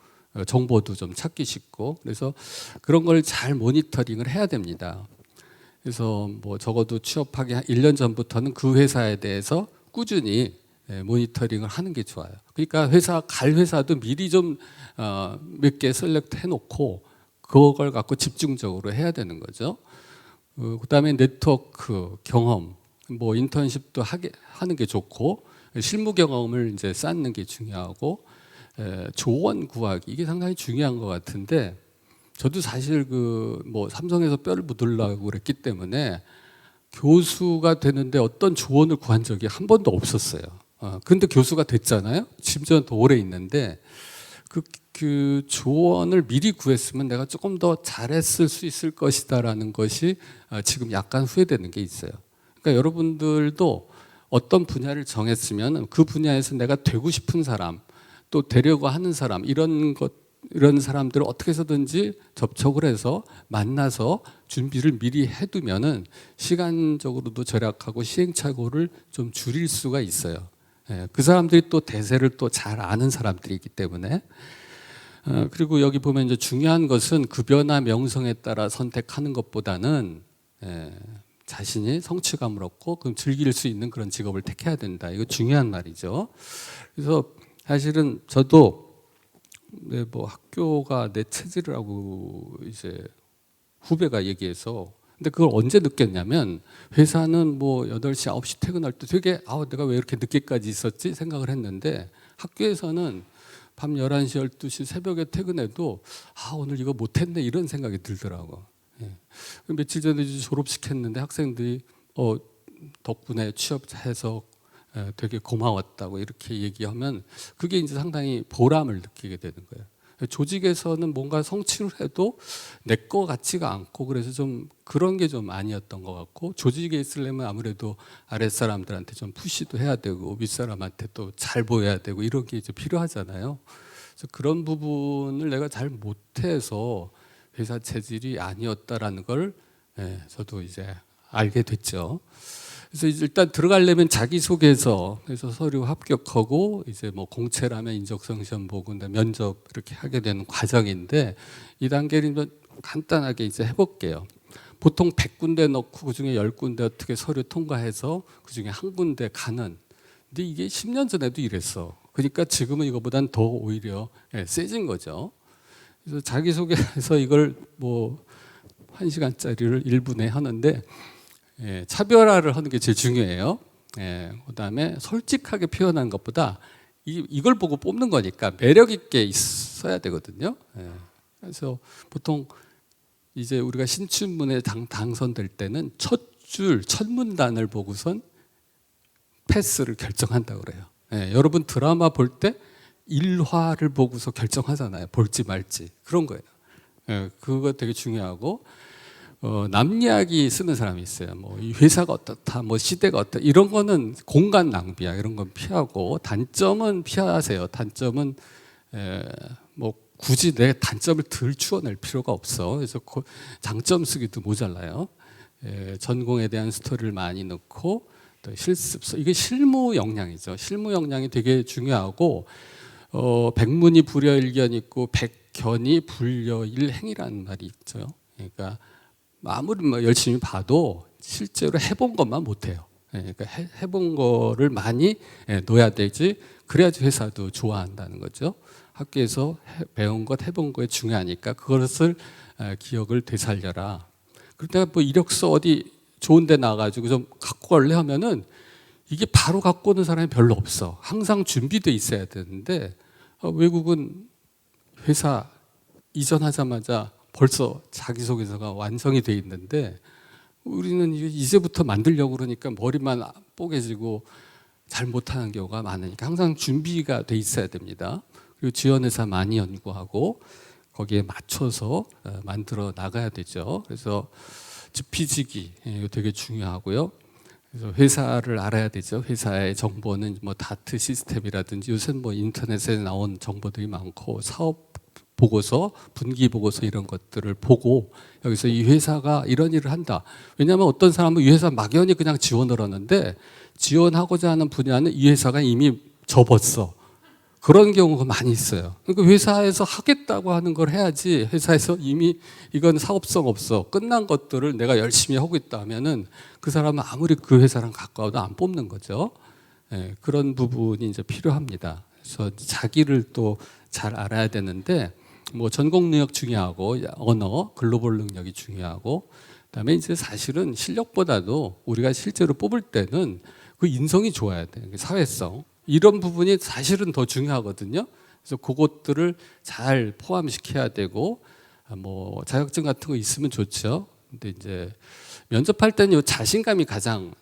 정보도 좀 찾기 쉽고, 그래서 그런 걸 잘 모니터링을 해야 됩니다. 그래서 뭐 적어도 취업하기 1년 전부터는 그 회사에 대해서 꾸준히 모니터링을 하는 게 좋아요. 그러니까 갈 회사도 미리 좀 몇 개 셀렉트 해놓고 그걸 갖고 집중적으로 해야 되는 거죠. 그다음에 네트워크 경험, 뭐 인턴십도 하는 게 좋고, 실무 경험을 이제 쌓는 게 중요하고, 조언 구하기 이게 상당히 중요한 것 같은데, 저도 사실 그 뭐 삼성에서 뼈를 묻으려고 그랬기 때문에 교수가 되는데 어떤 조언을 구한 적이 한 번도 없었어요. 근데 교수가 됐잖아요. 심지어 더 오래 있는데 그 조언을 미리 구했으면 내가 조금 더 잘했을 수 있을 것이다라는 것이 지금 약간 후회되는 게 있어요. 그러니까 여러분들도 어떤 분야를 정했으면 그 분야에서 내가 되고 싶은 사람, 또 되려고 하는 사람, 이런 사람들을 어떻게 해서든지 접촉을 해서 만나서 준비를 미리 해두면은 시간적으로도 절약하고 시행착오를 좀 줄일 수가 있어요. 그 사람들이 또 대세를 또 잘 아는 사람들이기 때문에. 그리고 여기 보면 이제 중요한 것은 급여나 명성에 따라 선택하는 것보다는 자신이 성취감을 얻고 그럼 즐길 수 있는 그런 직업을 택해야 된다. 이거 중요한 말이죠. 그래서 사실은 저도 뭐 학교가 내 체질이라고 이제 후배가 얘기해서 근데 그걸 언제 느꼈냐면 회사는 뭐 8시, 9시 퇴근할 때 되게 내가 왜 이렇게 늦게까지 있었지 생각을 했는데 학교에서는 밤 11시, 12시 새벽에 퇴근해도 오늘 이거 못했네 이런 생각이 들더라고. 예. 며칠 전에 졸업시켰는데 학생들이 덕분에 취업해서 되게 고마웠다고 이렇게 얘기하면 그게 이제 상당히 보람을 느끼게 되는 거예요. 조직에서는 뭔가 성취를 해도 내 거 같지가 않고 그래서 좀 그런 게 좀 아니었던 것 같고 조직에 있으려면 아무래도 아랫사람들한테 좀 푸시도 해야 되고 윗사람한테 또 잘 보여야 되고 이런 게 이제 필요하잖아요. 그래서 그런 부분을 내가 잘 못해서 회사 체질이 아니었다라는 걸 저도 이제 알게 됐죠. 그래서 일단 들어가려면 자기소개서, 그래서 서류 합격하고 이제 뭐 공채라면 인적성 시험 보고 면접 이렇게 하게 되는 과정인데 이 단계를 좀 간단하게 이제 해볼게요. 보통 100군데 넣고 그중에 10군데 어떻게 서류 통과해서 그중에 한 군데 가는. 근데 이게 10년 전에도 이랬어. 그러니까 지금은 이거보단 더 오히려 세진 거죠. 그래서 자기소개해서 이걸 뭐 1시간짜리를 1분에 하는데 차별화를 하는 게 제일 중요해요. 그다음에 솔직하게 표현하는 것보다 이걸 보고 뽑는 거니까 매력 있게 있어야 되거든요. 그래서 보통 이제 우리가 신춘문예 당선될 때는 첫 줄, 첫 문단을 보고선 패스를 결정한다고 그래요. 여러분 드라마 볼 때 1화를 보고서 결정하잖아요. 볼지 말지. 그런 거예요. 그거 되게 중요하고 남 이야기 쓰는 사람이 있어요. 뭐 이 회사가 어떻다, 뭐 시대가 어떻다 이런 거는 공간 낭비야. 이런 건 피하고 단점은 피하세요. 단점은 뭐 굳이 내 단점을 덜 추워낼 필요가 없어. 그래서 장점 쓰기도 모자라요. 전공에 대한 스토리를 많이 넣고 또 실습서 이게 실무 역량이죠. 실무 역량이 되게 중요하고 백문이 불여일견 있고 백견이 불여일행이라는 말이 있죠. 그러니까 아무리 뭐 열심히 봐도 실제로 해본 것만 못해요. 그러니까 해본 거를 많이 넣어야 되지. 그래야지 회사도 좋아한다는 거죠. 학교에서 배운 것, 해본 거에 중요하니까 그것을 기억을 되살려라. 그러다가 뭐 이력서 어디 좋은 데 나가지고 좀 갖고 갈래 하면은 이게 바로 갖고 오는 사람이 별로 없어. 항상 준비돼 있어야 되는데 외국은 회사 이전하자마자 벌써 자기소개서가 완성이 돼 있는데 우리는 이제부터 만들려고 그러니까 머리만 뽀개지고 잘 못하는 경우가 많으니까 항상 준비가 돼 있어야 됩니다. 그리고 지원회사 많이 연구하고 거기에 맞춰서 만들어 나가야 되죠. 그래서 지피지기 이거 되게 중요하고요. 그래서 회사를 알아야 되죠. 회사의 정보는 뭐 다트 시스템이라든지 요새는 뭐 인터넷에 나온 정보들이 많고 사업 보고서, 분기 보고서 이런 것들을 보고 여기서 이 회사가 이런 일을 한다. 왜냐하면 어떤 사람은 이 회사 막연히 그냥 지원을 하는데 지원하고자 하는 분야는 이 회사가 이미 접었어. 그런 경우가 많이 있어요. 그러니까 회사에서 하겠다고 하는 걸 해야지 회사에서 이미 이건 사업성 없어. 끝난 것들을 내가 열심히 하고 있다 하면은 그 사람은 아무리 그 회사랑 가까워도 안 뽑는 거죠. 그런 부분이 이제 필요합니다. 그래서 자기를 또 잘 알아야 되는데 뭐 전공 능력 중요하고 언어, 글로벌 능력이 중요하고 그다음에 이제 사실은 실력보다도 우리가 실제로 뽑을 때는 그 인성이 좋아야 돼. 사회성. 이런 부분이 사실은 더 중요하거든요. 그래서 그것들을 잘 포함시켜야 되고 뭐 자격증 같은 거 있으면 좋죠. 근데 이제 면접할 때는 요 자신감이 가장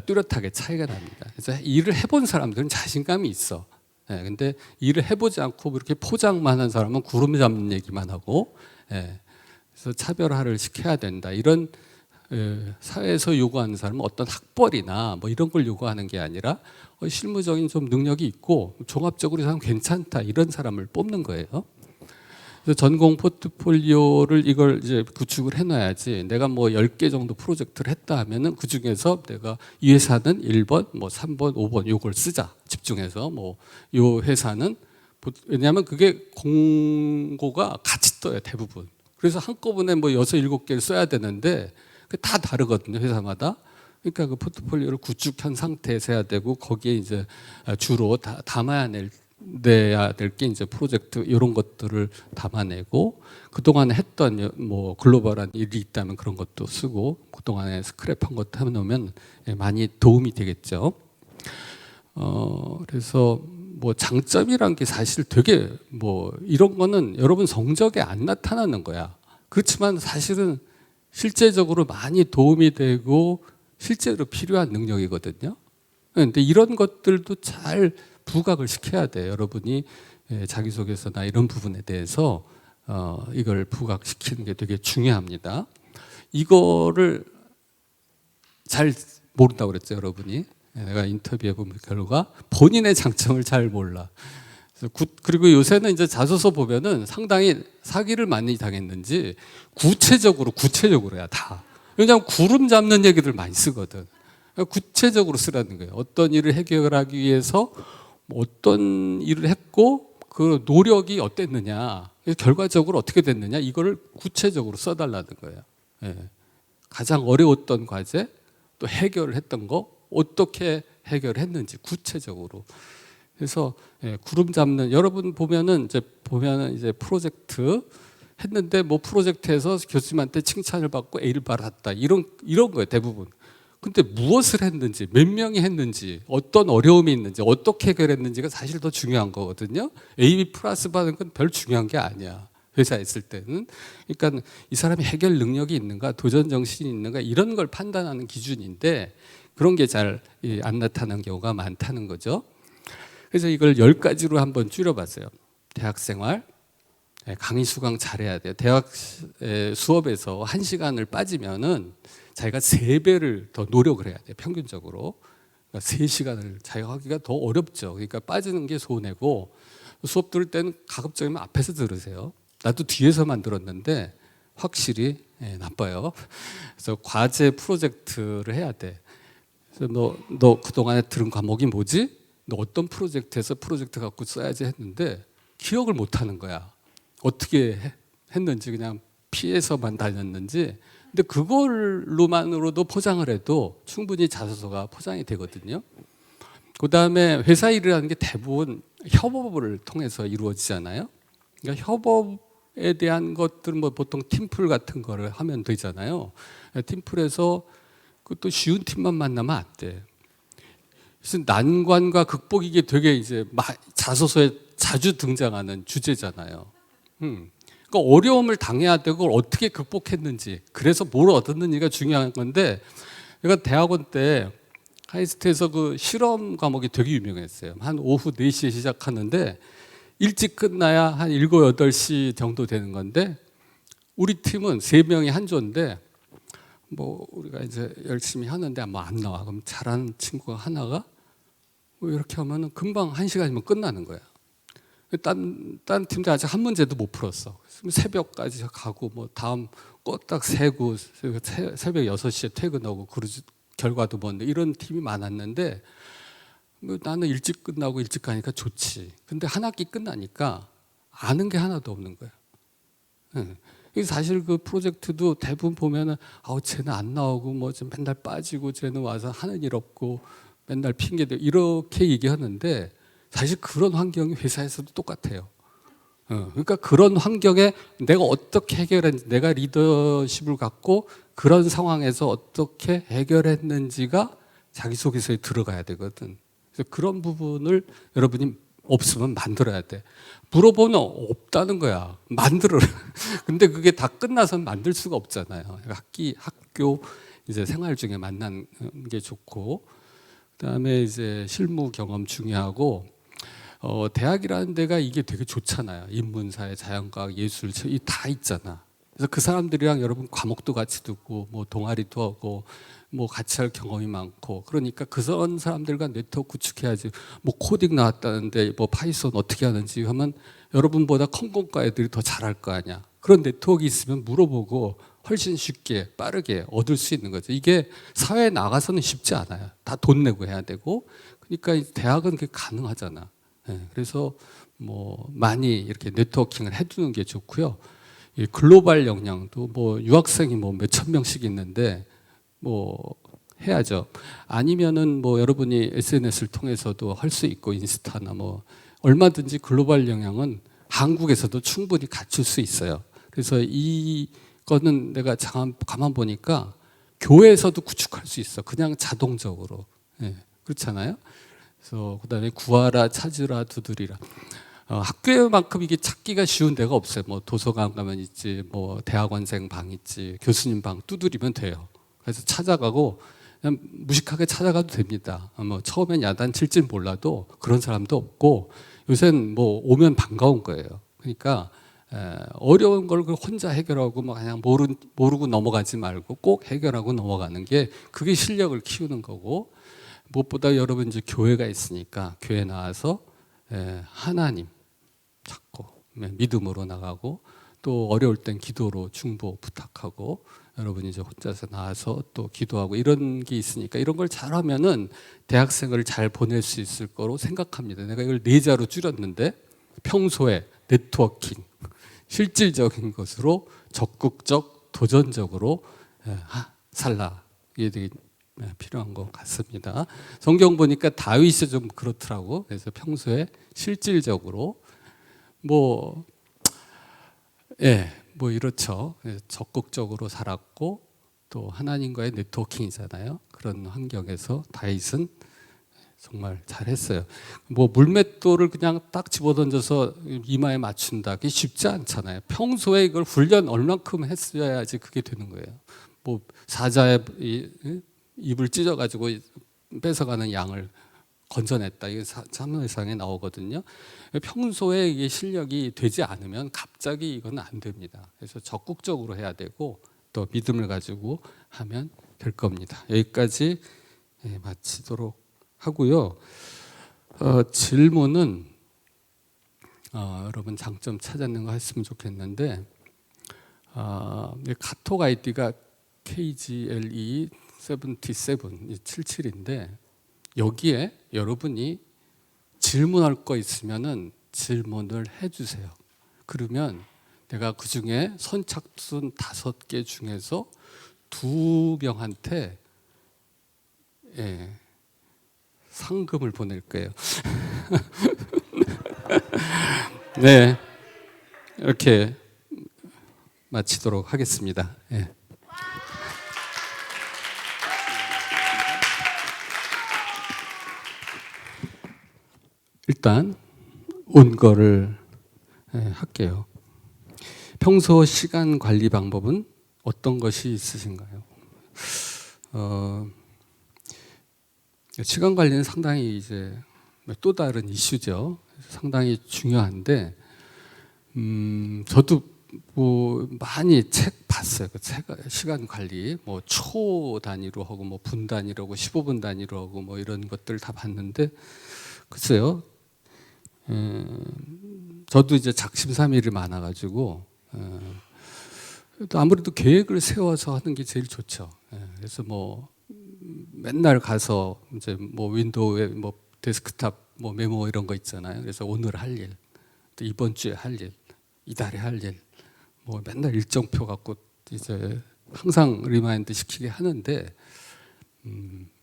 뚜렷하게 차이가 납니다. 그래서 일을 해본 사람들은 자신감이 있어. 근데 일을 해보지 않고 그렇게 포장만 한 사람은 구름 잡는 얘기만 하고, 그래서 차별화를 시켜야 된다. 이런 사회에서 요구하는 사람은 어떤 학벌이나 뭐 이런 걸 요구하는 게 아니라 실무적인 좀 능력이 있고 종합적으로 이 사람 괜찮다 이런 사람을 뽑는 거예요. 그래서 전공 포트폴리오를 이걸 이제 구축을 해놔야지. 내가 뭐 10개 정도 프로젝트를 했다 하면은 그 중에서 내가 이 회사는 1번, 뭐 3번, 5번 요걸 쓰자. 집중해서 뭐 요 회사는 왜냐하면 그게 공고가 같이 떠요 대부분. 그래서 한꺼번에 뭐 6, 7개를 써야 되는데 다 다르거든요 회사마다. 그러니까 그 포트폴리오를 구축한 상태에서 해야 되고 거기에 이제 주로 담아야 될 내야 될 게 이제 프로젝트 이런 것들을 담아내고 그동안 했던 뭐 글로벌한 일이 있다면 그런 것도 쓰고 그동안에 스크랩한 것도 해놓으면 많이 도움이 되겠죠. 그래서 뭐 장점이란 게 사실 되게 뭐 이런 거는 여러분 성적에 안 나타나는 거야. 그렇지만 사실은 실제적으로 많이 도움이 되고 실제로 필요한 능력이거든요. 그런데 이런 것들도 잘 부각을 시켜야 돼요. 여러분이 자기소개서나 이런 부분에 대해서 이걸 부각시키는 게 되게 중요합니다. 이거를 잘 모른다고 그랬죠, 여러분이. 내가 인터뷰해 본 결과 본인의 장점을 잘 몰라. 그리고 요새는 이제 자소서 보면은 상당히 사기를 많이 당했는지 구체적으로야 다. 왜냐하면 구름 잡는 얘기들 많이 쓰거든. 구체적으로 쓰라는 거예요. 어떤 일을 해결하기 위해서 어떤 일을 했고 그 노력이 어땠느냐, 결과적으로 어떻게 됐느냐 이거를 구체적으로 써달라는 거예요. 가장 어려웠던 과제, 또 해결을 했던 거 어떻게 해결했는지 구체적으로. 그래서 구름 잡는 여러분 보면은 이제 프로젝트 했는데 뭐 프로젝트에서 교수님한테 칭찬을 받고 A를 받았다 이런 거예요 대부분. 근데 무엇을 했는지, 몇 명이 했는지, 어떤 어려움이 있는지, 어떻게 해결했는지가 사실 더 중요한 거거든요. A, B 플러스 받는 건 별 중요한 게 아니야. 회사에 있을 때는. 그러니까 이 사람이 해결 능력이 있는가, 도전 정신이 있는가 이런 걸 판단하는 기준인데 그런 게 잘 안 나타나는 경우가 많다는 거죠. 그래서 이걸 10가지로 한번 줄여봤어요. 대학생활, 강의 수강 잘해야 돼요. 대학 수업에서 1시간을 빠지면은 자기가 3배를 더 노력을 해야 돼요. 평균적으로. 그러니까 3시간을 자기가 하기가 더 어렵죠. 그러니까 빠지는 게 손해고 수업 들을 때는 가급적이면 앞에서 들으세요. 나도 뒤에서만 들었는데 확실히 나빠요. 그래서 과제 프로젝트를 해야 돼. 그래서 너 그동안에 들은 과목이 뭐지? 너 어떤 프로젝트에서 프로젝트 갖고 써야지 했는데 기억을 못 하는 거야. 어떻게 했는지 그냥 피해서만 다녔는지. 근데 그걸로만으로도 포장을 해도 충분히 자소서가 포장이 되거든요. 그다음에 회사 일이라는 게 대부분 협업을 통해서 이루어지잖아요. 그러니까 협업에 대한 것들은 뭐 보통 팀플 같은 거를 하면 되잖아요. 팀플에서 그것도 쉬운 팀만 만나면 안 돼. 그래서 난관과 극복 이게 되게 이제 자소서에 자주 등장하는 주제잖아요. 그러니까 어려움을 당해야 되고 그걸 어떻게 극복했는지 그래서 뭘 얻었는지가 중요한 건데 제가 대학원 때 하이스트에서 그 실험 과목이 되게 유명했어요. 한 오후 4시에 시작하는데 일찍 끝나야 한 7, 8시 정도 되는 건데 우리 팀은 3명이 한 조인데 뭐 우리가 이제 열심히 하는데 뭐 안 나와. 그럼 잘하는 친구가 하나가 뭐 이렇게 하면은 금방 1시간이면 끝나는 거야. 딴 팀들 아직 한 문제도 못 풀었어. 새벽까지 가고 뭐 다음 꼬딱 새고 새벽 6시에 퇴근하고 그러지 결과도 뭔데 이런 팀이 많았는데 뭐 나는 일찍 끝나고 일찍 가니까 좋지. 근데 한 학기 끝나니까 아는 게 하나도 없는 거야. 사실 그 프로젝트도 대부분 보면은 쟤는 안 나오고 뭐 맨날 빠지고 쟤는 와서 하는 일 없고 맨날 핑계대고 이렇게 얘기하는데 사실 그런 환경이 회사에서도 똑같아요. 그러니까 그런 환경에 내가 어떻게 해결했는지, 내가 리더십을 갖고 그런 상황에서 어떻게 해결했는지가 자기소개서에 들어가야 되거든. 그래서 그런 부분을 여러분이 없으면 만들어야 돼. 물어보면 없다는 거야. 만들어. 근데 그게 다 끝나서는 만들 수가 없잖아요. 학교 이제 생활 중에 만난 게 좋고, 그다음에 이제 실무 경험 중요하고, 대학이라는 데가 이게 되게 좋잖아요. 인문사회, 자연과학, 예술 이 다 있잖아. 그래서 그 사람들이랑 여러분 과목도 같이 듣고, 뭐 동아리도 하고, 뭐 같이 할 경험이 많고, 그러니까 그런 사람들과 네트워크 구축해야지. 뭐 코딩 나왔다는데 뭐 파이썬 어떻게 하는지 하면 여러분보다 컴공과 애들이 더 잘할 거 아니야. 그런 네트워크 있으면 물어보고 훨씬 쉽게 빠르게 얻을 수 있는 거죠. 이게 사회에 나가서는 쉽지 않아요. 다 돈 내고 해야 되고. 그러니까 대학은 그게 가능하잖아. 그래서 뭐 많이 이렇게 네트워킹을 해두는 게 좋고요. 이 글로벌 역량도 뭐 유학생이 뭐 몇천 명씩 있는데 뭐 해야죠. 아니면은 뭐 여러분이 SNS를 통해서도 할 수 있고 인스타나 뭐 얼마든지 글로벌 영향은 한국에서도 충분히 갖출 수 있어요. 그래서 이거는 내가 가만 보니까 교회에서도 구축할 수 있어. 그냥 자동적으로. 예, 그렇잖아요. 그래서 그다음에 구하라, 찾으라, 두드리라. 학교만큼 이게 찾기가 쉬운 데가 없어요. 뭐 도서관 가면 있지, 뭐 대학원생 방 있지, 교수님 방 두드리면 돼요. 그래서 찾아가고 그냥 무식하게 찾아가도 됩니다. 뭐 처음엔 야단칠진 몰라도 그런 사람도 없고 요새는 뭐 오면 반가운 거예요. 그러니까 어려운 걸 혼자 해결하고 막 그냥 모르고 넘어가지 말고 꼭 해결하고 넘어가는 게 그게 실력을 키우는 거고, 무엇보다 여러분 이제 교회가 있으니까 교회 나와서 하나님 찾고 믿음으로 나가고 또 어려울 땐 기도로 중보 부탁하고 여러분이 이제 혼자서 나와서 또 기도하고 이런 게 있으니까 이런 걸 잘하면은 대학생을 잘 보낼 수 있을 거로 생각합니다. 내가 이걸 4자로 줄였는데 평소에 네트워킹, 실질적인 것으로 적극적, 도전적으로 살라. 이게 되게 필요한 것 같습니다. 성경 보니까 다윗이 좀 그렇더라고. 그래서 평소에 실질적으로 뭐 이렇죠. 적극적으로 살았고 또 하나님과의 네트워킹이잖아요. 그런 환경에서 다윗은 정말 잘했어요. 뭐 물맷돌을 그냥 딱 집어던져서 이마에 맞춘다. 그게 쉽지 않잖아요. 평소에 이걸 훈련 얼만큼 했어야지 그게 되는 거예요. 뭐 사자의 입을 찢어가지고 뺏어가는 양을 건져냈다. 이게 사무엘상에 나오거든요. 평소에 이게 실력이 되지 않으면 갑자기 이건 안 됩니다. 그래서 적극적으로 해야 되고 또 믿음을 가지고 하면 될 겁니다. 여기까지 마치도록 하고요. 질문은 여러분 장점 찾았는 거 했으면 좋겠는데 카톡 아이디가 KGLE 77인데 여기에 여러분이 질문할 거 있으면은 질문을 해주세요. 그러면 내가 그 중에 선착순 5개 중에서 2명한테 상금을 보낼 거예요. 네, 이렇게 마치도록 하겠습니다. 일단 온 거를 할게요. 평소 시간 관리 방법은 어떤 것이 있으신가요? 시간 관리는 상당히 이제 또 다른 이슈죠. 상당히 중요한데 저도 뭐 많이 책 봤어요. 그 책 시간 관리 뭐 초 단위로 하고 뭐 분 단위로 하고 15분 단위로 하고 뭐 이런 것들 다 봤는데 글쎄요. 저도 이제 작심삼일이 많아가지고 또 아무래도 계획을 세워서 하는 게 제일 좋죠. 그래서 뭐 맨날 가서 이제 뭐 윈도우에 뭐 데스크탑 뭐 메모 이런 거 있잖아요. 그래서 오늘 할 일, 또 이번 주에 할 일, 이달에 할 일, 뭐 맨날 일정표 갖고 이제 항상 리마인드 시키게 하는데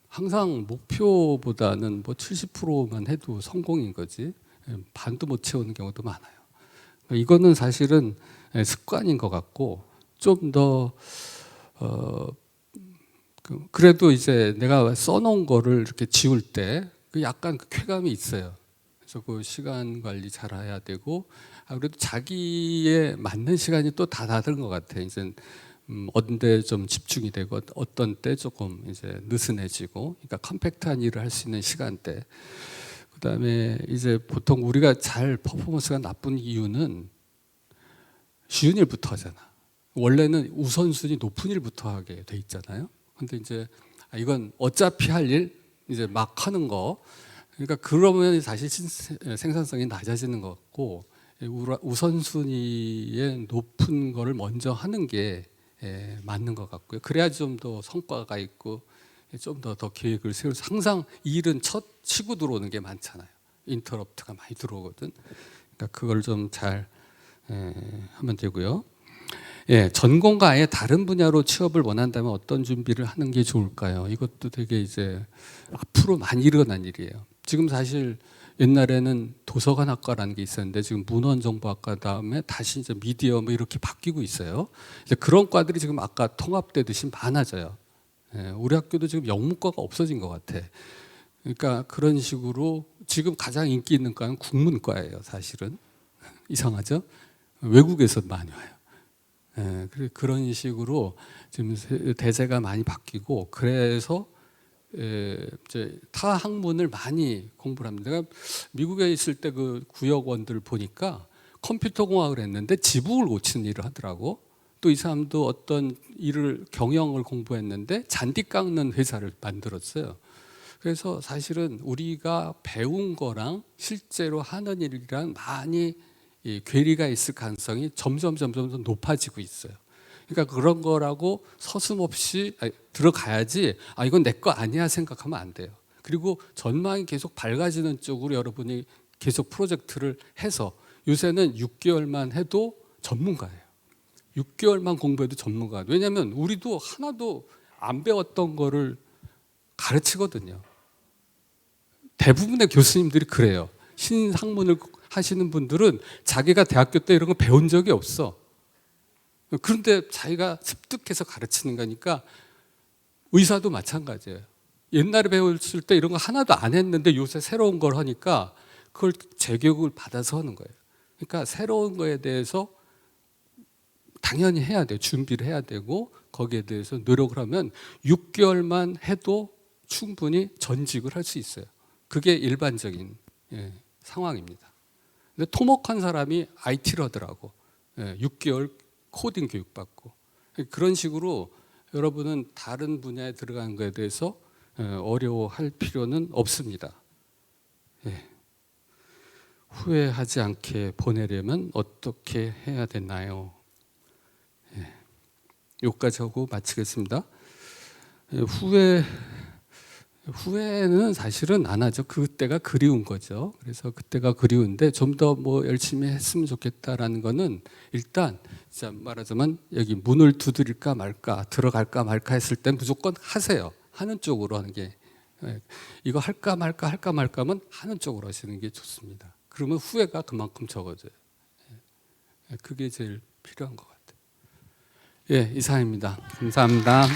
항상 목표보다는 뭐 70%만 해도 성공인 거지. 반도 못 채우는 경우도 많아요. 이거는 사실은 습관인 것 같고 좀 더 그래도 이제 내가 써놓은 거를 이렇게 지울 때 약간 그 쾌감이 있어요. 그래서 그 시간 관리 잘 해야 되고 그래도 자기에 맞는 시간이 또 다 다른 것 같아요. 이제 어떤 때 좀 집중이 되고 어떤 때 조금 이제 느슨해지고, 그러니까 컴팩트한 일을 할 수 있는 시간대. 그다음에 이제 보통 우리가 잘 퍼포먼스가 나쁜 이유는 쉬운 일부터 하잖아. 원래는 우선순위 높은 일부터 하게 돼 있잖아요. 근데 이제 이건 어차피 할 일 이제 막 하는 거. 그러니까 그러면 사실 생산성이 낮아지는 것 같고 우선순위에 높은 거를 먼저 하는 게 맞는 것 같고요. 그래야 좀 더 성과가 있고 좀 더 계획을 세우고, 항상 이 일은 첫 치고 들어오는 게 많잖아요. 인터럽트가 많이 들어오거든. 그러니까 그걸 좀 잘 하면 되고요. 전공과 아예 다른 분야로 취업을 원한다면 어떤 준비를 하는 게 좋을까요? 이것도 되게 이제 앞으로 많이 일어난 일이에요. 지금 사실 옛날에는 도서관학과라는 게 있었는데 지금 문헌정보학과 다음에 다시 이제 미디어 뭐 이렇게 바뀌고 있어요. 이제 그런 과들이 지금 아까 통합되듯이 많아져요. 예, 우리 학교도 지금 영문과가 없어진 것 같아. 그러니까 그런 식으로 지금 가장 인기 있는 과는 국문과예요, 사실은. 이상하죠? 외국에서 많이 와요. 예, 그런 식으로 지금 대세가 많이 바뀌고 그래서 이제 타 학문을 많이 공부를 합니다. 내가 미국에 있을 때 그 구역원들 보니까 컴퓨터 공학을 했는데 지붕을 고치는 일을 하더라고. 또 이 사람도 어떤 일을 경영을 공부했는데 잔디 깎는 회사를 만들었어요. 그래서 사실은 우리가 배운 거랑 실제로 하는 일이랑 많이 괴리가 있을 가능성이 점점 더 높아지고 있어요. 그러니까 그런 거라고 서슴없이 들어가야지 이건 내 거 아니야 생각하면 안 돼요. 그리고 전망이 계속 밝아지는 쪽으로 여러분이 계속 프로젝트를 해서 요새는 6개월만 해도 전문가예요. 6개월만 공부해도 전문가예요. 왜냐하면 우리도 하나도 안 배웠던 거를 가르치거든요. 대부분의 교수님들이 그래요. 신학문을 하시는 분들은 자기가 대학교 때 이런 거 배운 적이 없어. 그런데 자기가 습득해서 가르치는 거니까 의사도 마찬가지예요. 옛날에 배웠을 때 이런 거 하나도 안 했는데 요새 새로운 걸 하니까 그걸 재교육을 받아서 하는 거예요. 그러니까 새로운 거에 대해서 당연히 해야 돼요. 준비를 해야 되고 거기에 대해서 노력을 하면 6개월만 해도 충분히 전직을 할 수 있어요. 그게 일반적인 상황입니다. 근데 토목한 사람이 IT를 하더라고. 6개월 코딩 교육받고. 그런 식으로 여러분은 다른 분야에 들어가는 것에 대해서 어려워할 필요는 없습니다. 후회하지 않게 보내려면 어떻게 해야 되나요? 여기까지 하고 마치겠습니다. 후회는 사실은 안 하죠. 그때가 그리운 거죠. 그래서 그때가 그리운데 좀 더 뭐 열심히 했으면 좋겠다라는 거는 일단 진짜 말하자면 여기 문을 두드릴까 말까 들어갈까 말까 했을 땐 무조건 하세요. 하는 쪽으로 하는 게 이거 할까 말까면 하는 쪽으로 하시는 게 좋습니다. 그러면 후회가 그만큼 적어져요. 그게 제일 필요한 것 같아요. 이상입니다. 감사합니다.